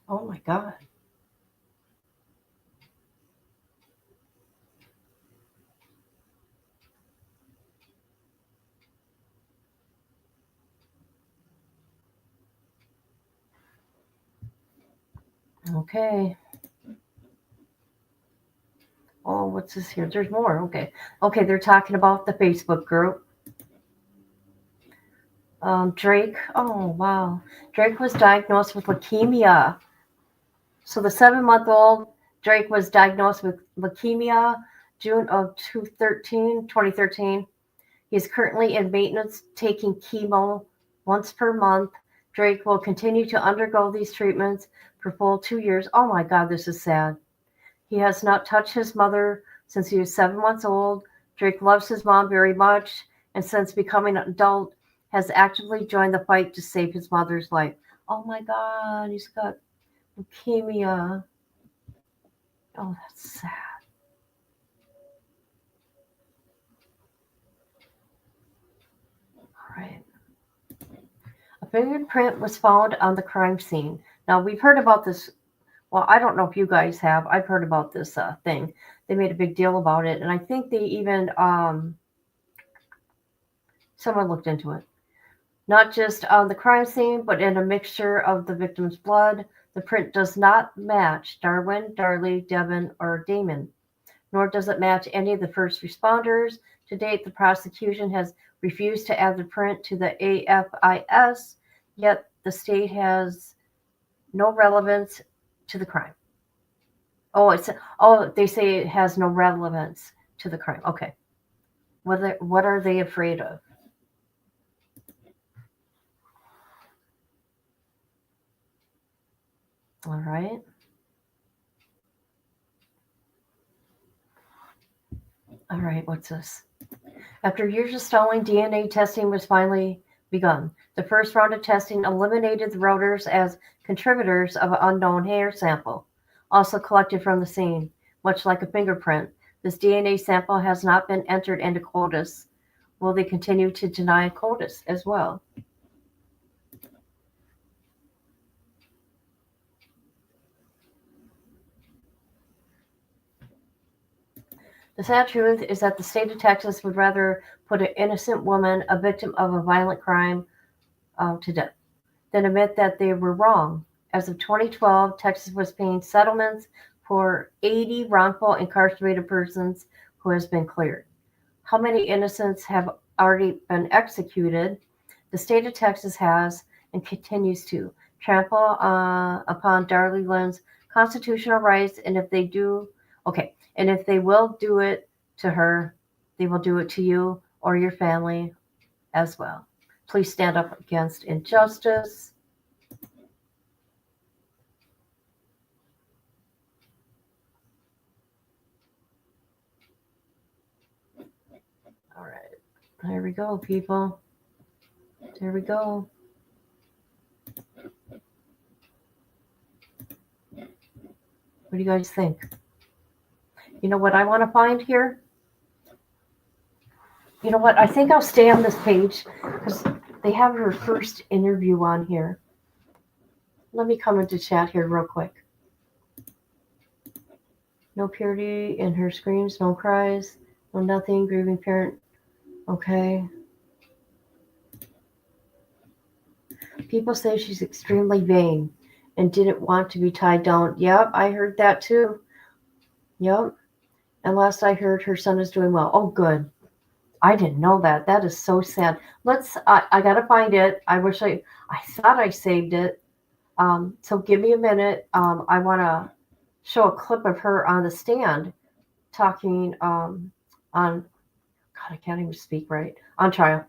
Oh my God. Okay. Oh, what's this here? There's more. Okay. Okay, they're talking about the Facebook group. Drake. Oh, wow. Drake was diagnosed with leukemia. So the 7-month-old Drake was diagnosed with leukemia June of 2013. He's currently in maintenance, taking chemo once per month. Drake will continue to undergo these treatments for full 2 years. Oh my God, this is sad. He has not touched his mother since he was 7 months old. Drake loves his mom very much, and since becoming an adult, has actively joined the fight to save his mother's life. Oh my God, he's got leukemia. Oh, that's sad. All right. A fingerprint was found on the crime scene. Now, we've heard about this. Well, I don't know if you guys have. I've heard about this thing. They made a big deal about it. And I think they even, someone looked into it. Not just on the crime scene, but in a mixture of the victim's blood. The print does not match Darwin, Darlie, Devin, or Damon, nor does it match any of the first responders. To date, the prosecution has refused to add the print to the AFIS, yet the state has no relevance to the crime. They say it has no relevance to the crime. Okay. What are they afraid of? All right. All right, what's this? After years of stalling, DNA testing was finally begun. The first round of testing eliminated the routers as contributors of an unknown hair sample, also collected from the scene. Much like a fingerprint, this DNA sample has not been entered into CODIS. Will they continue to deny CODIS as well? The sad truth is that the state of Texas would rather put an innocent woman, a victim of a violent crime, to death than admit that they were wrong. As of 2012, Texas was paying settlements for 80 wrongful incarcerated persons who has been cleared. How many innocents have already been executed? The state of Texas has and continues to trample upon Darlie Lynn's constitutional rights, and if they do, and if they will do it to her, they will do it to you or your family as well. Please stand up against injustice. All right. There we go, people. There we go. What do you guys think? You know what I want to find here? You know what? I think I'll stay on this page because they have her first interview on here. Let me come into chat here real quick. No purity in her screams, no cries, no nothing, grieving parent. Okay. People say she's extremely vain and didn't want to be tied down. Yep, I heard that too. Yep. And last I heard, her son is doing well. Oh, good. I didn't know that. That is so sad. I got to find it. I thought I saved it. So give me a minute. I want to show a clip of her on the stand talking on, God, I can't even speak right, on trial.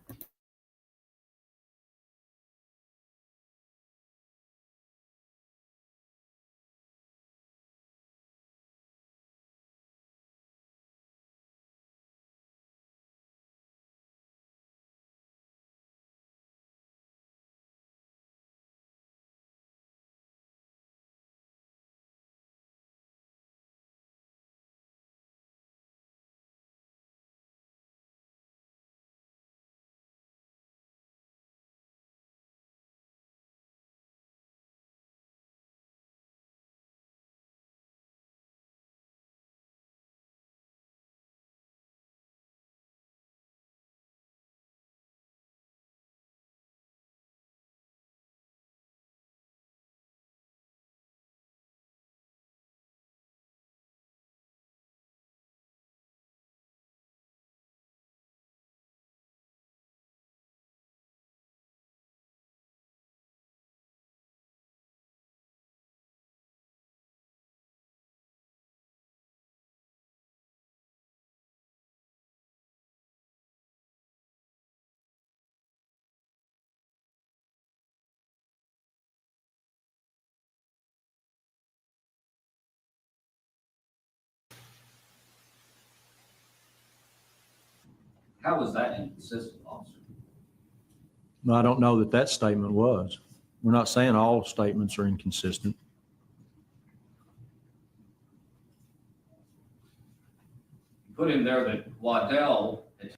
How was that inconsistent, officer? No, I don't know that that statement was. We're not saying all statements are inconsistent. You put in there that Waddell had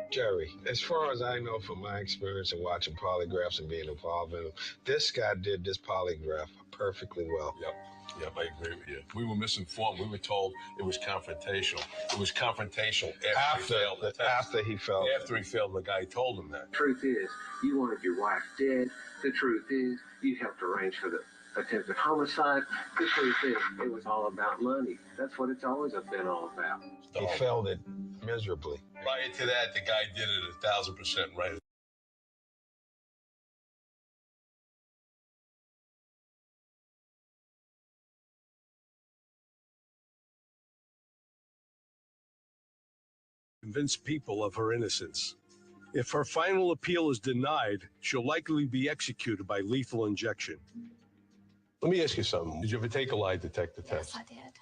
Jerry, as far as I know from my experience in watching polygraphs and being involved in them, this guy did this polygraph perfectly well. Yep, I agree with you. We were misinformed. We were told it was confrontational. It was confrontational after he failed the test. After he failed. After he failed, the guy told him that. Truth is, you wanted your wife dead. The truth is, you helped arrange for the attempted homicide. The truth is, it was all about money. That's what it's always been all about. He failed it miserably. Prior to that, the guy did it 1,000% right. Convince people of her innocence. If her final appeal is denied, she'll likely be executed by lethal injection. Let me ask you something. Did you ever take a lie detector test? Yes, I did.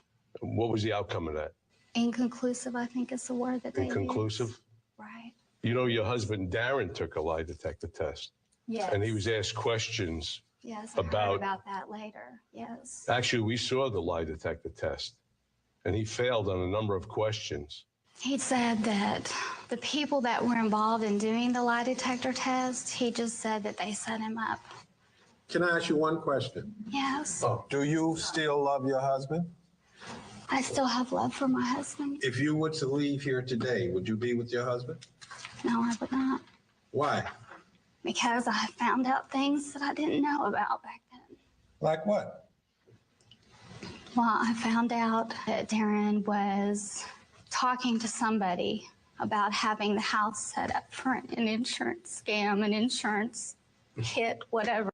What was the outcome of that? Inconclusive, I think, is the word that they use. Inconclusive? Right. You know, your husband Darren took a lie detector test. Yes. And he was asked questions. Yes, I heard about that later. Yes. Actually, we saw the lie detector test, and he failed on a number of questions. He said that the people that were involved in doing the lie detector test, he just said that they set him up. Can I ask you one question? Yes. Do you still love your husband? I still have love for my husband. If you were to leave here today, would you be with your husband? No, I would not. Why? because I found out things that I didn't know about back then. Like what? Well, I found out that Darren was talking to somebody about having the house set up for an insurance scam, an insurance kit, whatever.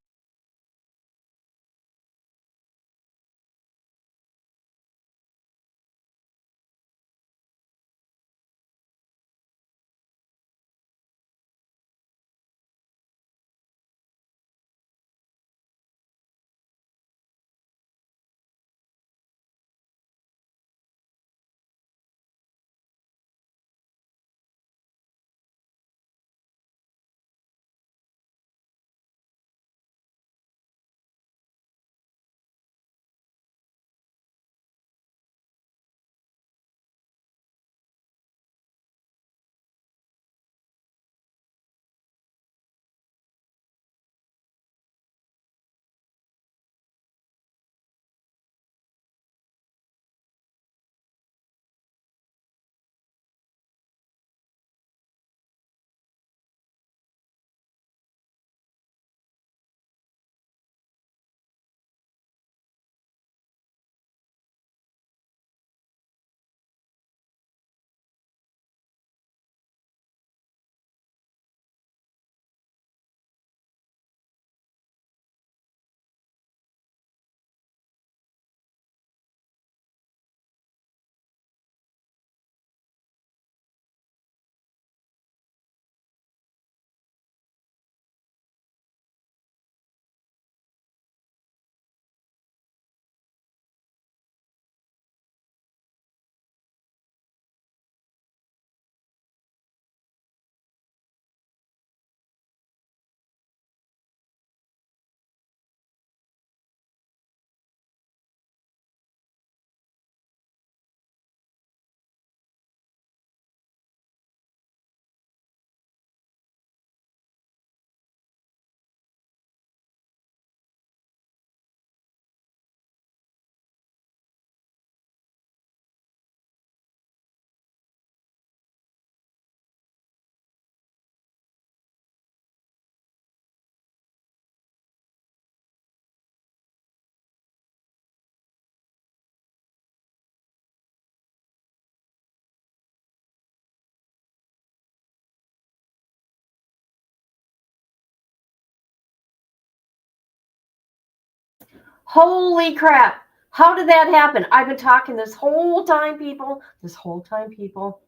Holy crap. How did that happen? I've been talking this whole time, people. This whole time, people.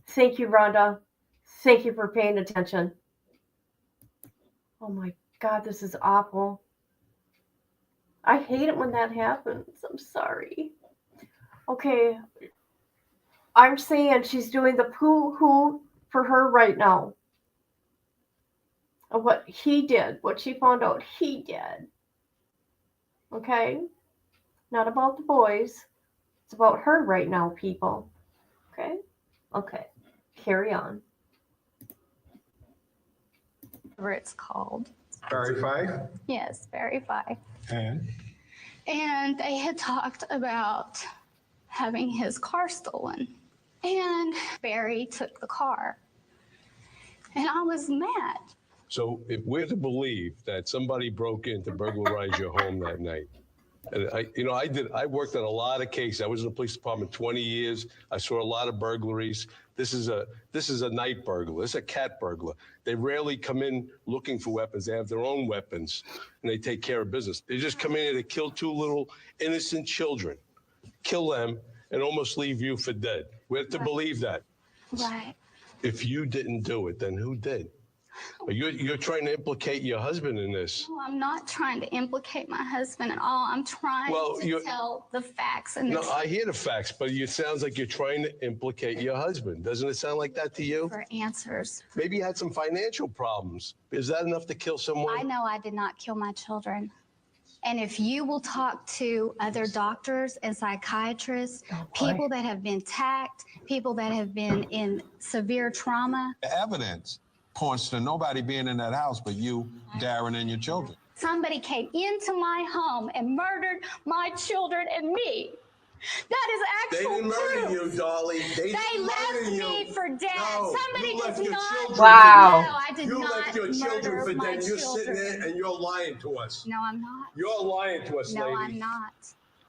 Thank you, Rhonda. Thank you for paying attention. Oh my God, this is awful. I hate it when that happens. I'm sorry. Okay. I'm saying she's doing the poo-hoo for her right now. Of what he did, what she found out he did. Okay? Not about the boys. It's about her right now, people. Okay? Okay. Carry on. Whatever it's called. Verify. Yes, Verify. And? And they had talked about having his car stolen. And Barry took the car. And I was mad. So if we're to believe that somebody broke in to burglarize your home that night, and I worked on a lot of cases. I was in the police department 20 years. I saw a lot of burglaries. This is a night burglar. This is a cat burglar. They rarely come in looking for weapons. They have their own weapons, and they take care of business. They just come in here to kill two little innocent children, kill them, and almost leave you for dead. We have to believe that. Right. If you didn't do it, then who did? You're trying to implicate your husband in this. No, I'm not trying to implicate my husband at all. I'm trying to tell the facts. And No, I hear the facts, but it sounds like you're trying to implicate your husband. Doesn't it sound like that to you? For answers. Maybe you had some financial problems. Is that enough to kill someone? I know I did not kill my children. And if you will talk to other doctors and psychiatrists, people that have been attacked, people that have been in severe trauma. The evidence points to nobody being in that house but you, Darren, and your children. Somebody came into my home and murdered my children and me. That is actual They didn't murder proof. you, Dolly. They didn't left murder me you. for dead. No, Somebody you left does your not. children. Wow. No, I did You not left your children murder for my dead. You're sitting there children. and you're lying to us. No, I'm not. You're lying to us, No, lady. I'm not.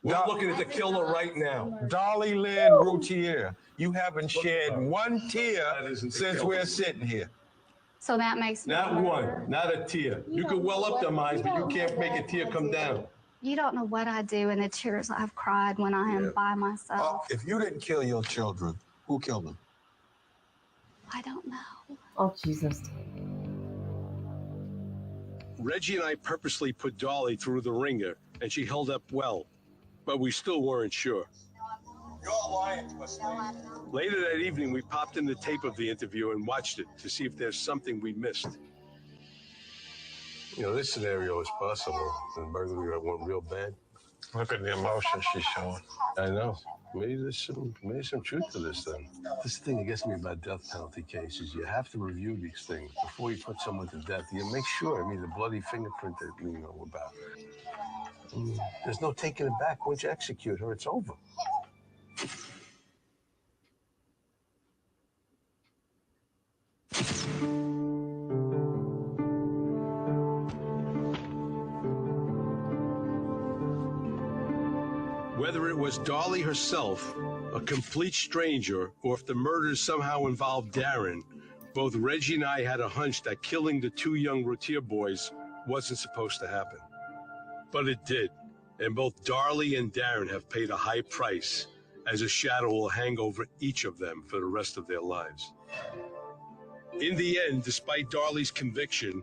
We're looking at the killer right now. Dolly Lynn Routier, you haven't shed one tear since killer. we're sitting here. So that makes me Not a one, murderer. not a tear. You can well up them eyes, but you can't make a tear come down. You don't know what I do and the tears I've cried when I am by myself. If you didn't kill your children, who killed them? I don't know. Oh, Jesus. Reggie and I purposely put Dolly through the ringer, and she held up well, but we still weren't sure. You're lying to us, Later that evening, we popped in the tape of the interview and watched it to see if there's something we missed. You know, this scenario is possible. And burglary went real bad. Look at the emotion she's showing. I know. Maybe there's some truth to this thing. This thing that gets me about death penalty cases, you have to review these things before you put someone to death. You make sure, the bloody fingerprint that you know about. There's no taking it back. Once you execute her, it's over. Whether it was Dolly herself, a complete stranger, or if the murders somehow involved Darren, both Reggie and I had a hunch that killing the two young Routier boys wasn't supposed to happen. But it did, and both Darlie and Darren have paid a high price, as a shadow will hang over each of them for the rest of their lives. In the end, despite Darlie's conviction,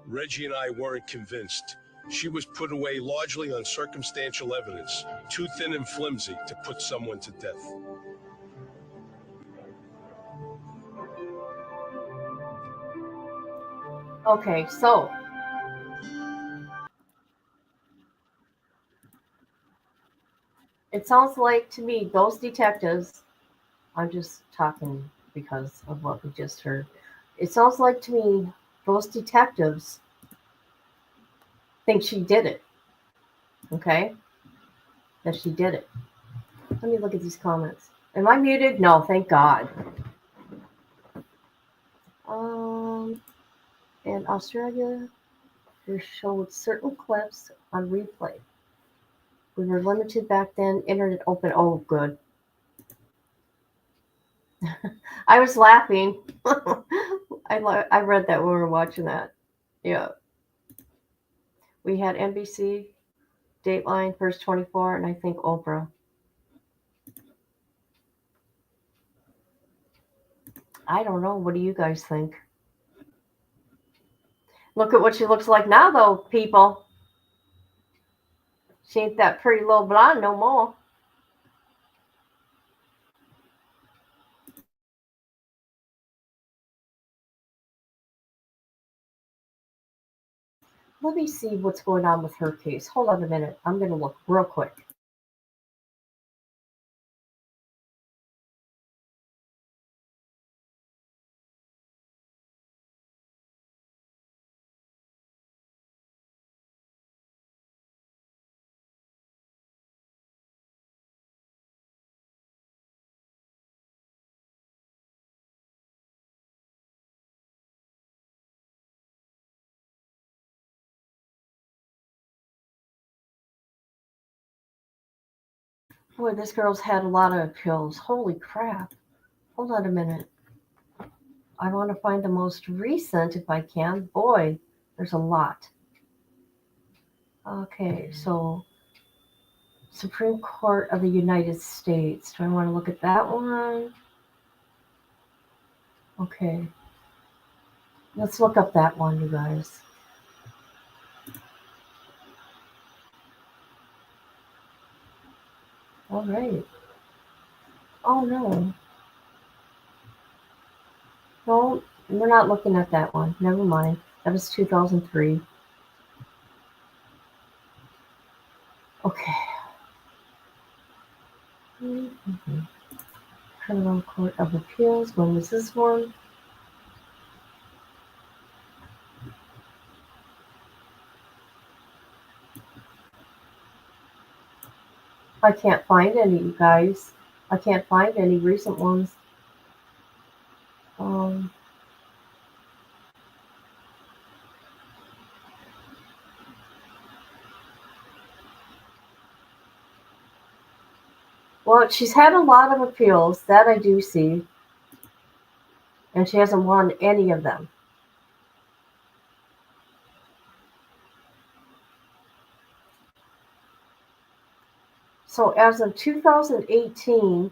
Reggie and I weren't convinced. She was put away largely on circumstantial evidence, too thin and flimsy to put someone to death. Okay, so it sounds like to me those detectives, I'm just talking because of what we just heard. It sounds like to me those detectives think she did it. Okay? That she did it. Let me look at these comments. Am I muted? No, thank God. In Australia, they showed certain clips on replay. We were limited back then. Internet open. Oh, good. I was laughing. I read that when we were watching that. Yeah. We had NBC, Dateline, First 24, and I think Oprah. I don't know. What do you guys think? Look at what she looks like now, though, people. She ain't that pretty little blonde no more. Let me see what's going on with her case. Hold on a minute. I'm going to look real quick. Boy, this girl's had a lot of appeals. Holy crap. Hold on a minute. I want to find the most recent if I can. Boy, there's a lot. Okay, so Supreme Court of the United States. Do I want to look at that one? Okay. Let's look up that one, you guys. All right. Oh, no. No, we're not looking at that one. Never mind. That was 2003. Okay. Mm-hmm. Criminal Court of Appeals. When was this one? I can't find any, you guys. I can't find any recent ones. Well, she's had a lot of appeals, that I do see. And she hasn't won any of them. So as of 2018,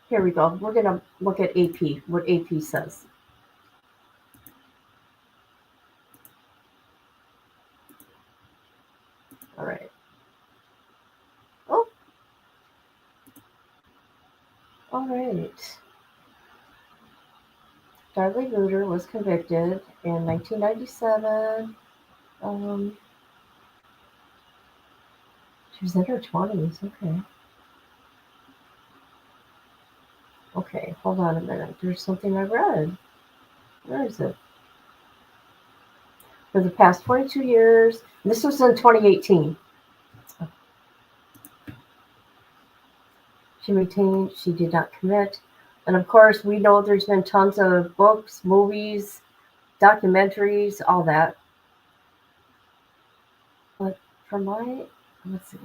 here we go. We're going to look at AP, what AP says. All right. Oh. All right. Darlie Rooter was convicted in 1997. She was in her 20s. Okay. Okay, hold on a minute. There's something I read. Where is it? For the past 22 years, this was in 2018. She maintained she did not commit. And of course, we know there's been tons of books, movies, documentaries, all that. But for let's see.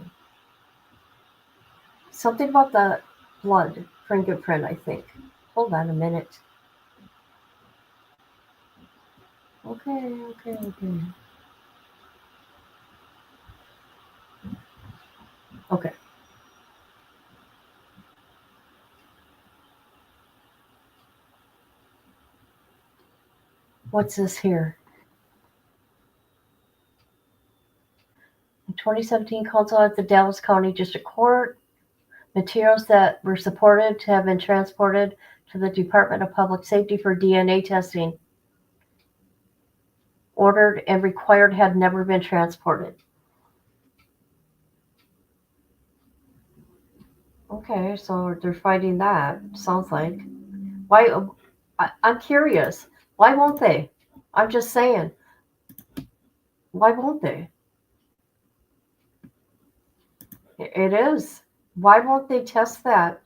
Something about the blood fingerprint, I think. Hold on a minute. Okay. Okay. What's this here? In 2017, counsel at the Dallas County District Court, materials that were supported to have been transported to the Department of Public Safety for DNA testing. Ordered and required had never been transported. Okay, so they're fighting that, sounds like. Why? I'm curious. Why won't they? I'm just saying. Why won't they? It is. Why won't they test that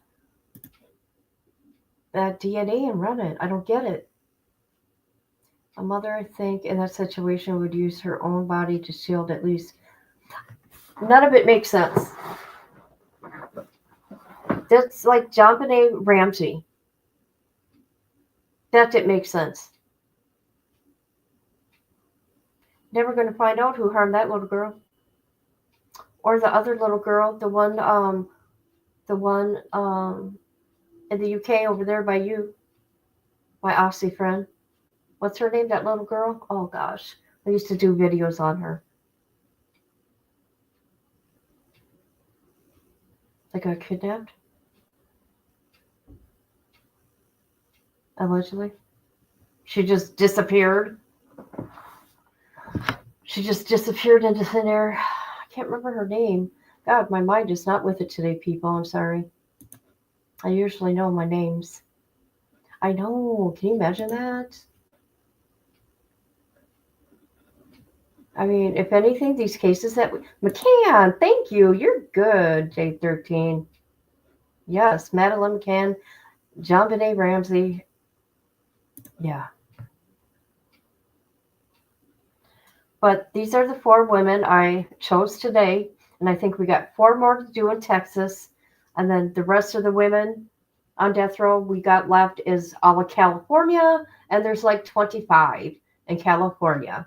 DNA and run it? I don't get it. A mother, I think, in that situation would use her own body to shield at least. None of it makes sense. That's like JonBenet Ramsey. That didn't make sense. Never going to find out who harmed that little girl. Or the other little girl, the one in the UK over there by you, my Aussie friend. What's her name, that little girl? Oh gosh, I used to do videos on her. They got kidnapped? Allegedly. She just disappeared. She just disappeared into thin air. I can't remember her name. God, my mind is not with it today, people. I'm sorry. I usually know my names. I know. Can you imagine that? I mean, if anything, these cases that McCann, thank you. You're good, J13. Yes, Madeline McCann, JonBenet Ramsey. Yeah. But these are the 4 women I chose today. And I think we got 4 more to do in Texas. And then the rest of the women on death row we got left is all of California. And there's like 25 in California.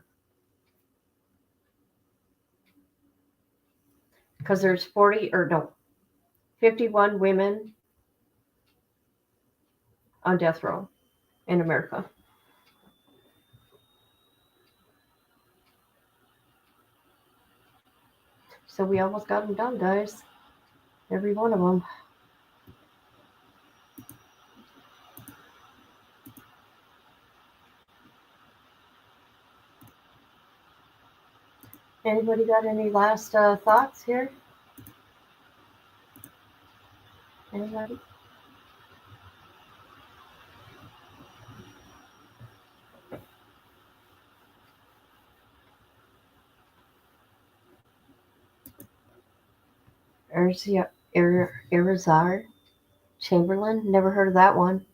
Because there's 51 women on death row in America. So we almost got them done, guys. Every one of them. Anybody got any last thoughts here? Anybody? Irizar Chamberlain? Never heard of that one.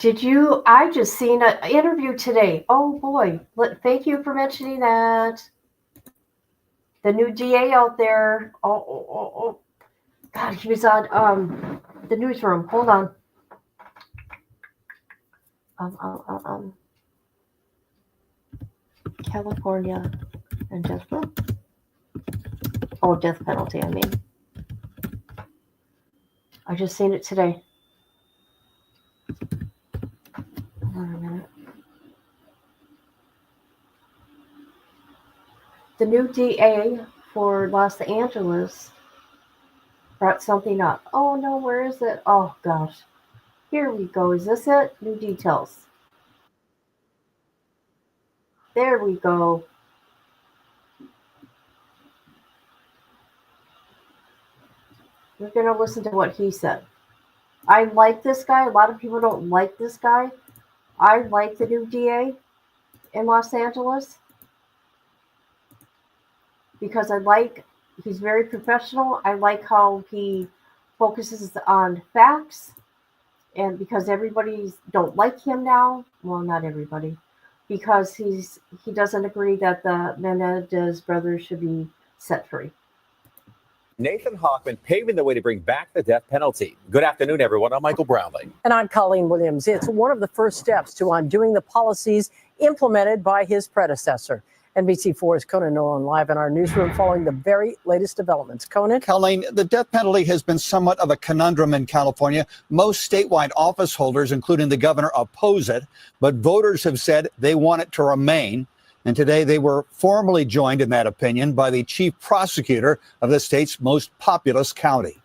Did you? I just seen an interview today. Oh boy! Thank you for mentioning that. The new DA out there. Oh. God, he was on the newsroom. Hold on. California and death row. Oh, death penalty. I mean, I just seen it today. Hold on a minute. The new DA for Los Angeles brought something up. Oh no, where is it? Oh gosh. Here we go. Is this it? New details. There we go. We're going to listen to what he said. I like this guy. A lot of people don't like this guy. I like the new DA in Los Angeles because he's very professional. I like how he focuses on facts, and because everybody don't like him now, well, not everybody, because he doesn't agree that the Menendez brothers should be set free. Nathan Hochman paving the way to bring back the death penalty. Good afternoon, everyone. I'm Michael Brownlee. And I'm Colleen Williams. It's one of the first steps to undoing the policies implemented by his predecessor. NBC4's Conan Nolan live in our newsroom following the very latest developments. Conan? Colleen, the death penalty has been somewhat of a conundrum in California. Most statewide office holders, including the governor, oppose it, but voters have said they want it to remain. And today they were formally joined in that opinion by the chief prosecutor of the state's most populous county.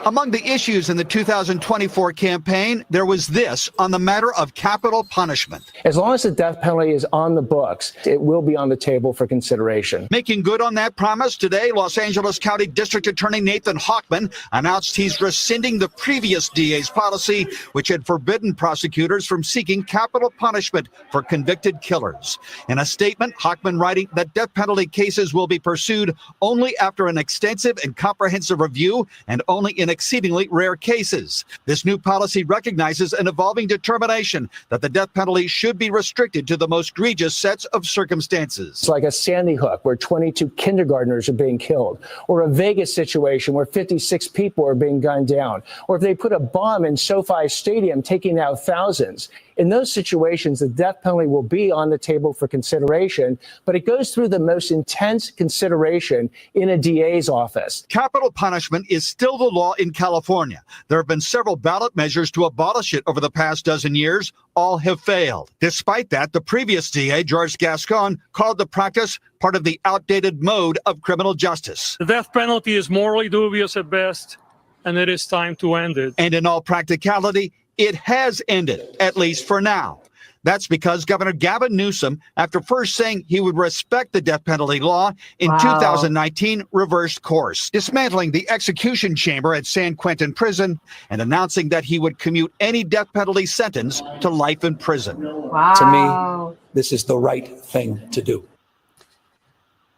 Among the issues in the 2024 campaign, there was this on the matter of capital punishment. As long as the death penalty is on the books, it will be on the table for consideration. Making good on that promise, today, Los Angeles County District Attorney Nathan Hochman announced he's rescinding the previous DA's policy, which had forbidden prosecutors from seeking capital punishment for convicted killers. In a statement, Hochman writing that death penalty cases will be pursued only after an extensive and comprehensive review and only in exceedingly rare cases. This new policy recognizes an evolving determination that the death penalty should be restricted to the most egregious sets of circumstances. It's like a Sandy Hook where 22 kindergartners are being killed, or a Vegas situation where 56 people are being gunned down, or if they put a bomb in SoFi Stadium taking out thousands. In those situations, the death penalty will be on the table for consideration, but it goes through the most intense consideration in a DA's office. Capital punishment is still the law in California. There have been several ballot measures to abolish it over the past dozen years. All have failed. Despite that, the previous DA, George Gascon, called the practice part of the outdated mode of criminal justice. The death penalty is morally dubious at best, and it is time to end it. And in all practicality, it has ended, at least for now. That's because Governor Gavin Newsom, after first saying he would respect the death penalty law, in 2019 reversed course, dismantling the execution chamber at San Quentin Prison and announcing that he would commute any death penalty sentence to life in prison. Wow. To me, this is the right thing to do.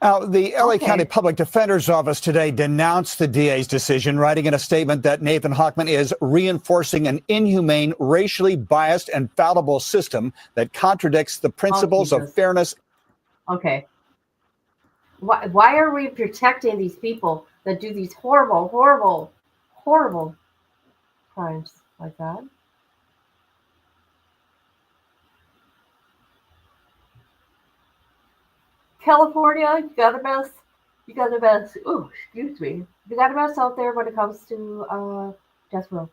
Now, the LA County Public Defender's Office today denounced the DA's decision, writing in a statement that Nathan Hochman is reinforcing an inhumane, racially biased, and fallible system that contradicts the principles of fairness. Okay. Why are we protecting these people that do these horrible, horrible, horrible crimes like that? California, you got a mess. You got a mess. Oh, excuse me. You got a mess out there when it comes to death row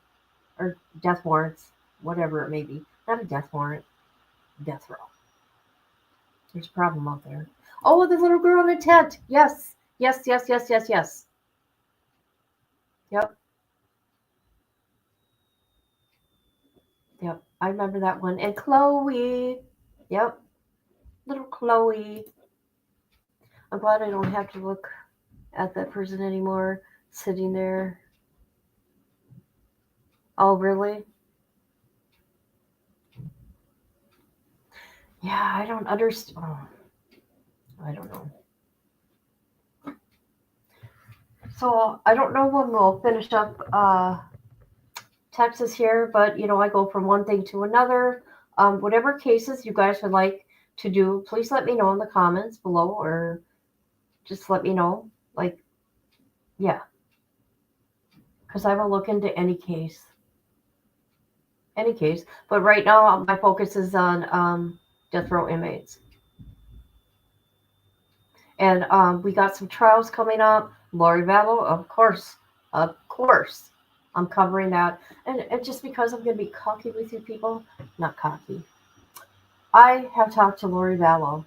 or death warrants, whatever it may be. Not a death warrant, death row. There's a problem out there. Oh, the little girl in a tent. Yes, yes, yes, yes, yes, yes. Yep. Yep, I remember that one. And Chloe. Yep. Little Chloe. I'm glad I don't have to look at that person anymore, sitting there. Oh, really? Yeah, I don't understand. Oh, I don't know. So I don't know when we'll finish up Texas here, but I go from one thing to another. Whatever cases you guys would like to do, please let me know in the comments below, or just let me know. Yeah, because I will look into any case. But right now my focus is on death row inmates. And we got some trials coming up. Lori Vallow, of course, I'm covering that. And just because I'm going to be cocky with you people, not cocky. I have talked to Lori Vallow.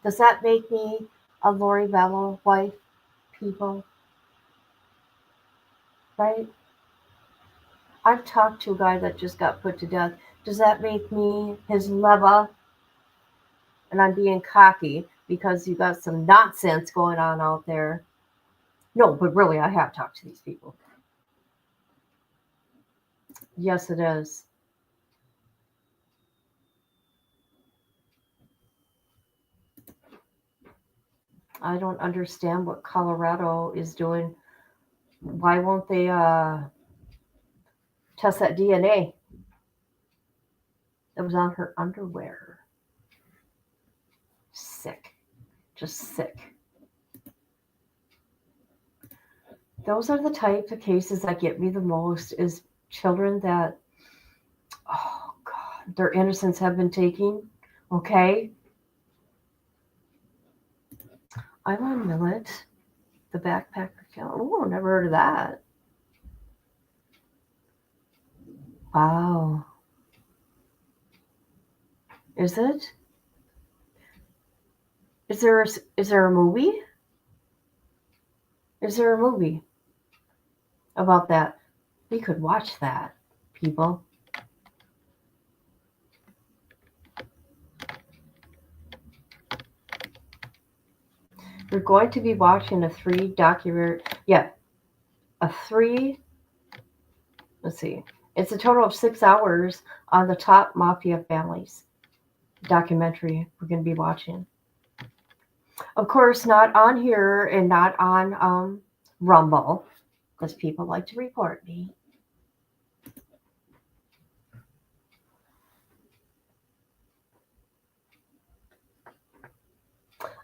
Does that make me a Lori Vallow wife, people? Right? I've talked to a guy that just got put to death. Does that make me his lover? And I'm being cocky because you got some nonsense going on out there. No, but really, I have talked to these people. Yes, it is. I don't understand what Colorado is doing. Why won't they test that DNA that was on her underwear? Sick. Just sick. Those are the type of cases that get me the most, is children that, oh God, their innocence have been taken. Okay? I'm on Millet, the backpacker count. Oh, never heard of that. Wow. Is it? Is there a movie? Is there a movie about that? We could watch that, people. We're going to be watching a 3 documentary. Yeah, let's see. It's a total of 6 hours on the top mafia families documentary we're going to be watching. Of course, not on here and not on Rumble, because people like to report me.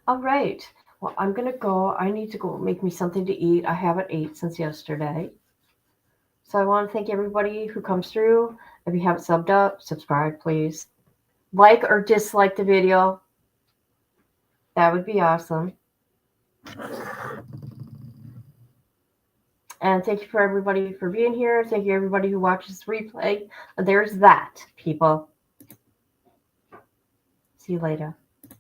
All right. Well, I'm going to go. I need to go make me something to eat. I haven't ate since yesterday. So I want to thank everybody who comes through. If you haven't subbed up, subscribe, please. Like or dislike the video. That would be awesome. And thank you for everybody for being here. Thank you everybody who watches replay. There's that, people. See you later.